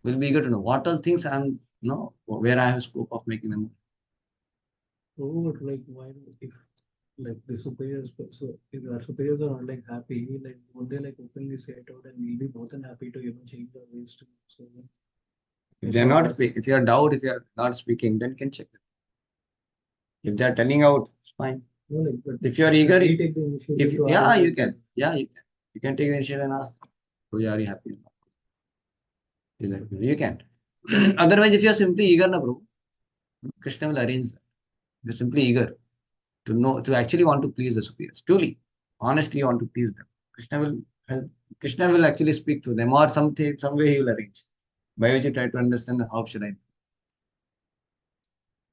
[SPEAKER 2] We'll be eager to know what all things where I have scope of making them.
[SPEAKER 1] Oh, like why if
[SPEAKER 5] like the superiors, so if our superiors are not like happy, like would they like openly say it out and we'll be more than happy to, change our ways to, so.
[SPEAKER 2] If they're not speaking, if you're doubt, if you're not speaking, then you can check it. If they're telling out, it's fine.
[SPEAKER 5] No, like, but
[SPEAKER 2] If you're eager,
[SPEAKER 5] we take the initiative
[SPEAKER 2] if
[SPEAKER 5] to
[SPEAKER 2] yeah,
[SPEAKER 5] ask
[SPEAKER 2] you
[SPEAKER 5] them.
[SPEAKER 2] can. Yeah, you can. You can take the initiative and ask, "Oh, yeah, are you happy?" He's like, you can't. Otherwise, if you're simply eager, na bro, Krishna will arrange that. You're simply eager to know, to actually want to please the superiors. Truly, honestly want to please them. Krishna will help. Krishna will actually speak to them, or something, some way he will arrange. By which you try to understand how should I.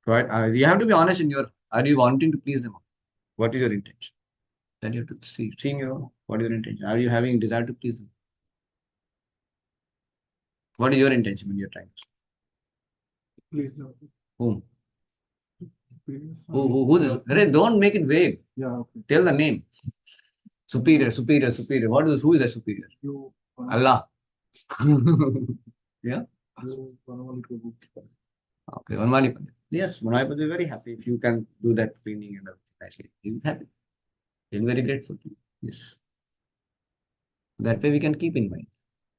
[SPEAKER 2] Right? You have to be honest in your. Are you wanting to please them? What is your intention? Then you have to see, seeing your what is your intention. Are you having desire to please them? What is your intention when you're trying to?
[SPEAKER 1] Please, no.
[SPEAKER 2] Whom?
[SPEAKER 1] Please.
[SPEAKER 2] Who this? Arey, don't make it vague.
[SPEAKER 1] Yeah, okay.
[SPEAKER 2] Tell the name. Superior, superior, superior. What is who is a superior?
[SPEAKER 1] You.
[SPEAKER 2] Allah.
[SPEAKER 1] You Vanamali Prabhu.
[SPEAKER 2] Okay, Vanmali Pandit. Yes, Vanmali Pandit is very happy if you can do that cleaning and everything nicely. He's happy. He's very grateful to you. Yes. That way we can keep in mind.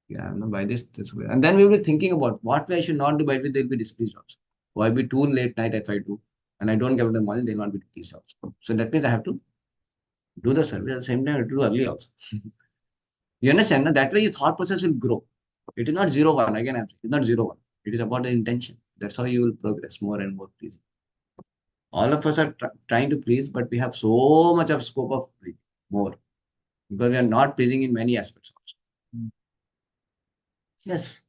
[SPEAKER 2] Yeah, no, by this way. And then we will be thinking about what way I should not do, by which they'll be displeased also. Why be too late night if I do and I don't give them money, they'll not be displeased also. So that means I have to do the service at the same time, I have to do early also. You understand? No? That way your thought process will grow. It is not 0-1. Again, it's not 0-1. It is about the intention. That's how you will progress more and more pleasing. All of us are trying to please, but we have so much of scope of pleasing more because we are not pleasing in many aspects also. Yes.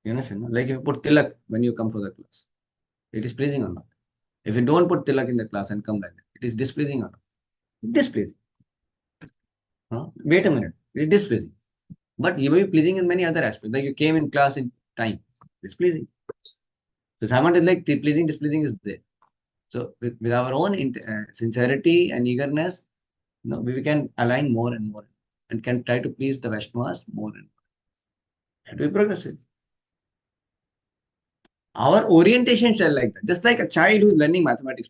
[SPEAKER 2] You understand? No? Like if you put tilak when you come for the class, it is pleasing or not? If you don't put tilak in the class and come like that, it is displeasing or not? Displeasing. Huh? Wait a minute. It is displeasing. But you may be pleasing in many other aspects. Like you came in class in time. It's pleasing. So someone is like pleasing, displeasing is there. So with our own sincerity and eagerness, we can align more and more and can try to please the Vaishnavas more and more. And we progressive. Our orientation shall like that. Just like a child who is learning mathematics.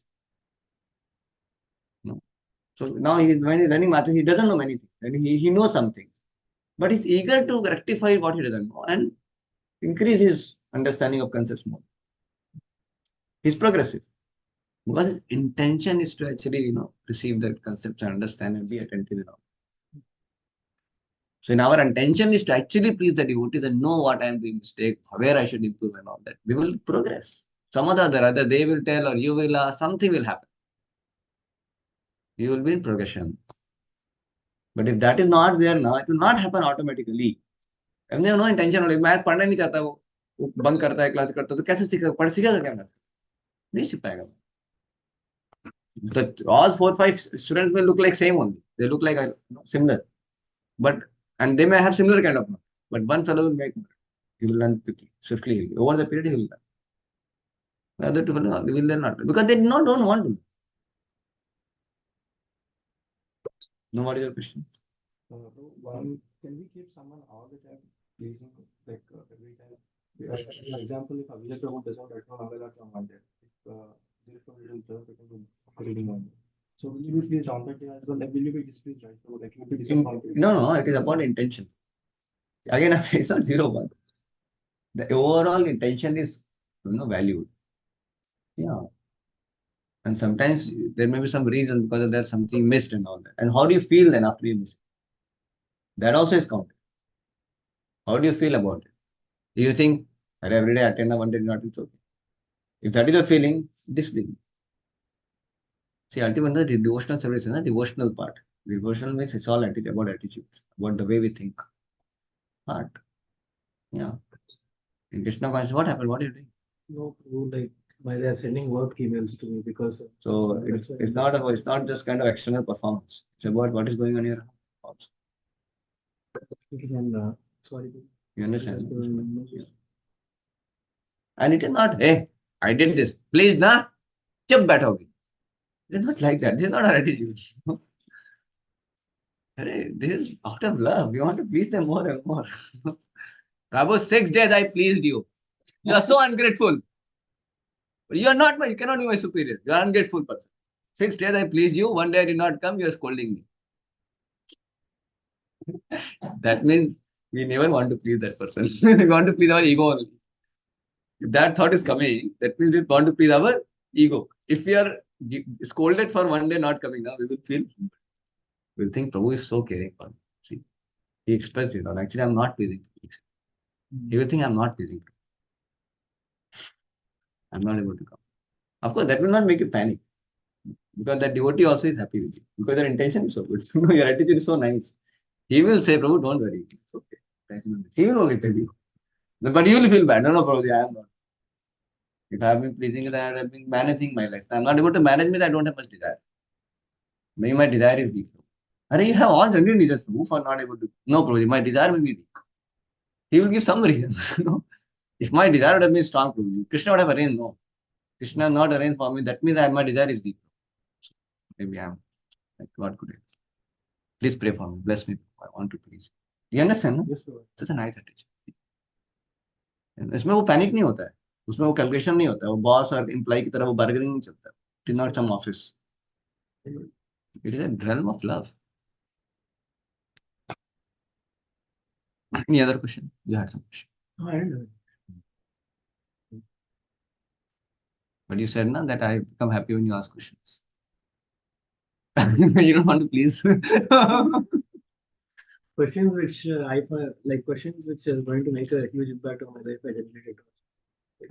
[SPEAKER 2] No. So now when he's learning mathematics, he doesn't know many things. And he knows some things. But he's eager to rectify what he doesn't know and increase his understanding of concepts more. He's progressive. Because his intention is to actually, receive the concepts and understand and be attentive enough. So in our intention is to actually please the devotees and know what I am doing mistake, where I should improve and all that. We will progress. Some other they will tell or you will, something will happen. You will be in progression. But if that is not there now, it will not happen automatically. If they have no intention, math पढ़ना नहीं चाहता वो bunk करता है class करता है तो कैसे सीखेगा पढ़ सीखेगा क्या मैथ नहीं सीख पाएगा all 4-5 students may look like same only. They look like similar, but and they may have similar kind of knowledge. But one fellow will make he will learn quickly, swiftly. Over the period, he will learn. The other two will learn not because they don't want to. No, what is your question?
[SPEAKER 4] One, can we keep someone all the time pleasing, like every time? For example, if Abhijit Prabhu does not return Amela on Monday, if Dilip Prabhu doesn't return reading Monday, so will you be pleased on that day as well? Like, will you be displeased, right? So, like, you will be disappointed.
[SPEAKER 2] No, it is about intention. Again, it's not 0-1. The overall intention is, valued. Yeah. And sometimes there may be some reason because there's something missed and all that. And how do you feel then after you miss it? That also is counted. How do you feel about it? Do you think that every day attend a one day not it's okay? If that is your feeling, displeasing. See, ultimately, the devotional service is a devotional part. Devotional means it's all about attitudes, about the way we think. Heart. Yeah. In Krishna consciousness, what happened? What are you doing?
[SPEAKER 5] No, like why they are sending work emails to me because.
[SPEAKER 2] So it's not just kind of external performance. It's about what is going on in your heart also.
[SPEAKER 5] And, sorry.
[SPEAKER 2] You understand? Yeah. And it is not, hey, I did this. Please, na, chup baithoge. It is not like that. This is not our attitude. This is out of love. We want to please them more and more. Prabhu, 6 days I pleased you. You are so ungrateful. You are not you cannot be my superior. You are an ungrateful person. 6 days I pleased you, one day I did not come, you are scolding me. That means we never want to please that person. We want to please our ego only. If that thought is coming, that means we want to please our ego. If we are scolded for one day not coming now, we will feel, we'll think Prabhu is so caring for me. See, he expressed it, or actually I'm not pleasing. He will think I'm not pleasing. I'm not able to come. Of course, that will not make you panic. Because that devotee also is happy with you. Because their intention is so good. Your attitude is so nice. He will say, Prabhu, don't worry. It's okay. He will only tell you. But you will feel bad. No, no, Prabhu, I am not. If I have been pleasing you, then I have been managing my life. I'm not able to manage me, I don't have much desire. Maybe my desire is weak. Are you have all genuine reasons Prabhu, for not able to. No, Prabhu, my desire will be weak. He will give some reasons. No? If my desire would have been strong, Prabhu, Krishna would have arranged. No. Krishna not arranged for me. That means my desire is weak. Maybe I'm like, what could I? Please pray for me. Bless me. I want to please. You understand? No?
[SPEAKER 4] Yes, bro.
[SPEAKER 2] Such a nice attitude. इसमें वो panic नहीं होता है, उसमें वो calculation नहीं होता है, वो बॉस और एम्प्लॉय की तरह वो बार्गेनिंग नहीं चलता. It is not some office, it is a realm of love. Any other question? You had some question.
[SPEAKER 5] No, I don't know.
[SPEAKER 2] But you said na, that I become happy when you ask questions. You don't want to please.
[SPEAKER 5] Questions which I find like questions which are going to make a huge impact on my life. I generated.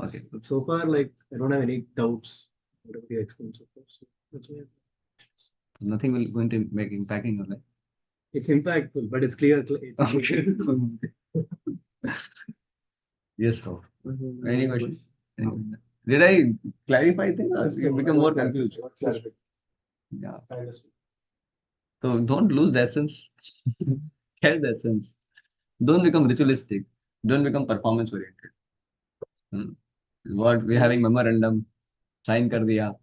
[SPEAKER 2] Okay.
[SPEAKER 5] So far, like I don't have any doubts. Whatever the explained so far. So that's why
[SPEAKER 2] Nothing will going to make impact in your life.
[SPEAKER 5] it's impactful, but it's clear.
[SPEAKER 2] Okay. Yes, bro. Any questions? Did I clarify things or you become more confused? Yeah. So don't lose the essence. Get the essence. Don't become ritualistic. Don't become performance oriented. What we're having memorandum, sign कर दिया.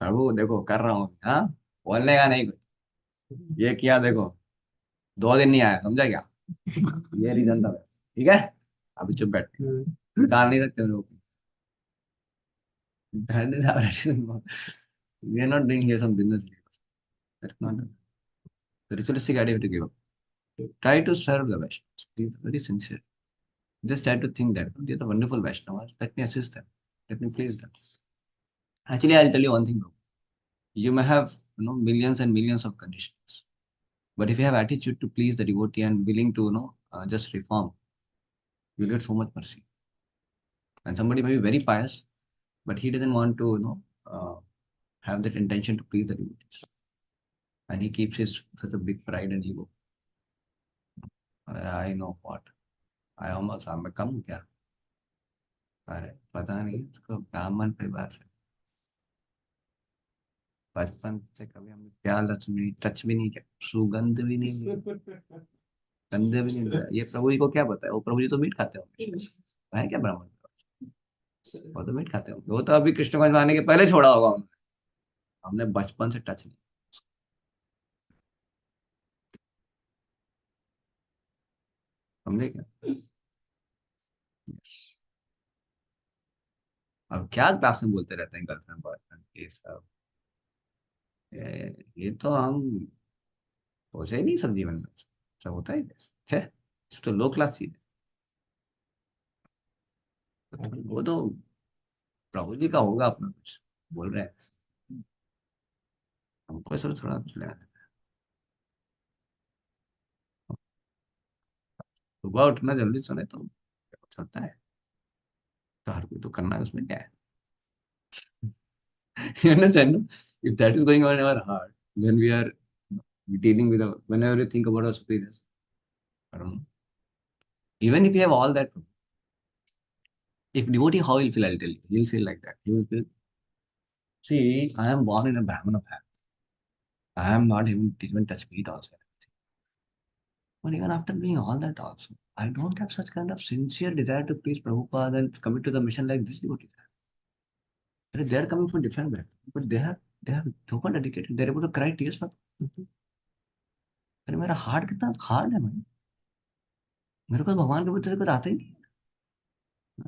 [SPEAKER 2] प्रभु देखो कर रहा हूँ, हाँ बोलने का नहीं कुछ. ये किया देखो, 2 दिन नहीं आया, समझा क्या? ये रीजन था. ठीक है? अभी चुप बैठ. निकाल नहीं सकते लोग. That is our reason. We are not doing here some business deals. That's not the ritualistic idea to give up. Try to serve the Vaishnavas. Be very sincere. Just try to think that they are the wonderful Vaishnavas. Let me assist them. Let me please them. Actually, I'll tell you one thing, bro. You may have millions and millions of conditions. But if you have attitude to please the devotee and willing to just reform, you'll get so much mercy. And somebody may be very pious, but he doesn't want to have that intention to please the devotees. And he keeps his such a big pride and ego. I know what. I almost मैं कम हूँ क्या? अरे पता नहीं इसको ब्राह्मण परिवार से बचपन से कभी हमने प्यार टच भी नहीं किया, सुगंध भी नहीं मिली, गंध भी नहीं मिला. ये प्रभु जी को क्या पता है? वो प्रभु जी तो मीट खाते होंगे, है क्या ब्राह्मण? वो तो मीट खाते होंगे. वो तो अभी कृष्ण को आने के पहले छोड़ा होगा उन्होंने. हमने बचपन से टच नहीं. समझे क्या? Yes. अब क्या क्लास में बोलते रहते हैं गर्लफ्रेंड बॉयफ्रेंड ये सब. ये तो हम सोचे ही नहीं सब जीवन में. सब होता है क्या? है तो लो क्लास चीज है. वो तो प्रभु जी का होगा अपना कुछ बोल रहे हैं. हमको सब थोड़ा कुछ लेना. सुबह उठना जल्दी सोने तो चलता है, तो हर कोई तो करना है, उसमें क्या है? You understand? No? If that is going on in our heart, when we are dealing with whenever we think about our superiors, I don't know. Even if you have all that, if devotee, how he'll feel, I'll tell you. He'll feel like that. He will feel, see, I am born in a Brahmana family. I am not even touch meat also. But even after doing all that also, I don't have such kind of sincere desire to please Prabhupada and commit to the mission like this devotee. They are coming from different backgrounds, but they have so much dedicated. They are able to cry tears for. अरे मेरा heart कितना hard है भाई. मेरे को भगवान के प्रति कुछ आता ही नहीं.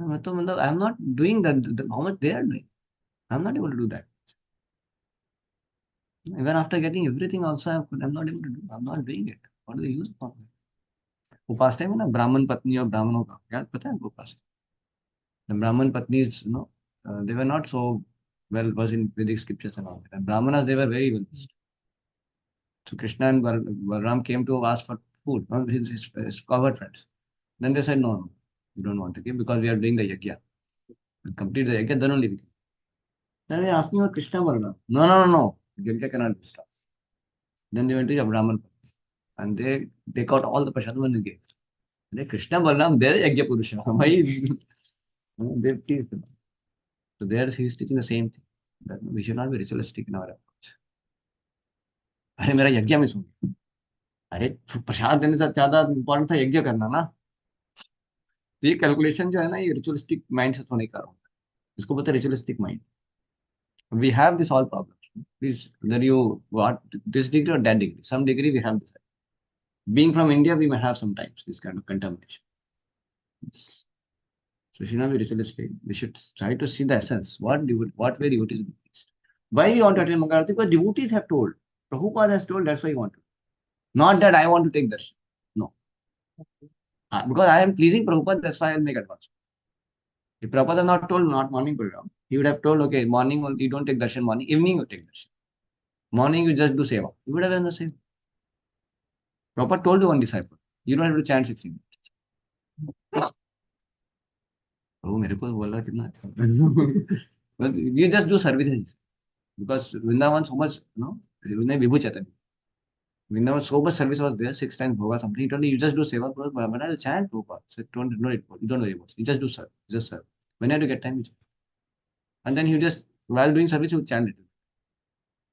[SPEAKER 2] मैं तो मतलब I am not doing that how much they are doing. I am not able to do that. Even after getting everything also, I'm not able to do. I'm not doing it. What do they use for? उपासना में ना ब्राह्मण पत्नी और ब्राह्मणों का क्या पता है आपको उपासना? The Brahman Patnis, they were not so well versed in Vedic scriptures and all that. And Brahmanas, they were very well versed. So Krishna and Balram came to ask for food, his cowherd friends. Then they said, no, no, we don't want to give because we are doing the yajna. We'll complete the yajna, then only we can. Then we are asking about Krishna Balram. No, no, no, no. Yajna cannot be stopped. Then they went to the Brahman Patnis and they take out all the prasadam and they gave. They Krishna Balram, they're yajna purusha. Why? They teach them. So there he is teaching the same thing. That we should not be ritualistic in our approach. अरे मेरा यज्ञ में सुन अरे प्रसाद देने से ज्यादा important था यज्ञ करना ना तो ये कैलकुलेशन जो है ना ये रिचुअलिस्टिक माइंड से होने का रहा इसको बोलते हैं ritualistic mind we have this all problems please whether you what this degree or that degree some degree we have this being from India we may have sometimes this kind of contamination so we should not be ritualistic we should try to see the essence what way devotees will be pleased why we want to attend Mangalarti because devotees have told Prabhupada has told that's why you want to not that I want to take darshan no because I am pleasing Prabhupada, that's why I'll make advance. If Prabhupada had not told not morning program, he would have told, okay, morning you don't take darshan morning, evening you take darshan. Morning you just do seva. You would have done the same. Prabhupada told to one disciple, you don't have to chant 16 minutes. Oh, मेरे को बोला कितना अच्छा. But you just do services because Vrindavan so much, Vibhu Chaitanya. Vrindavan so much service was there, 6 times bhoga something. He told me, you just do seva, but I'll chant Prabhupada. So don't worry about it. You just do serve, just serve. Whenever you get time, you chant. And then he just, while doing service, he would chant it.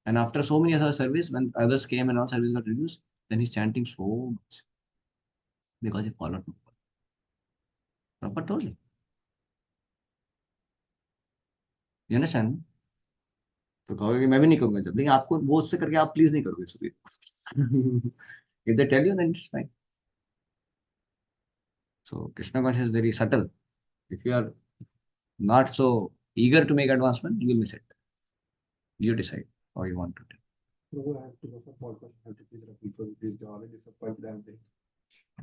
[SPEAKER 2] And after so many years of service, when others came and all service got reduced, then he's chanting so much because he followed Prabhupada. Prabhupada told him. You understand? तो कहोगे कि मैं भी नहीं करूंगा जब लेकिन आपको वो उससे करके आप प्लीज नहीं करोगे सुबह if they tell you then it's fine so Krishna consciousness is very subtle if you are not so eager to make advancement you will miss it you decide how you want to do
[SPEAKER 4] Prabhu, I have to go for small question. I have to please repeat for this job. Disappointed.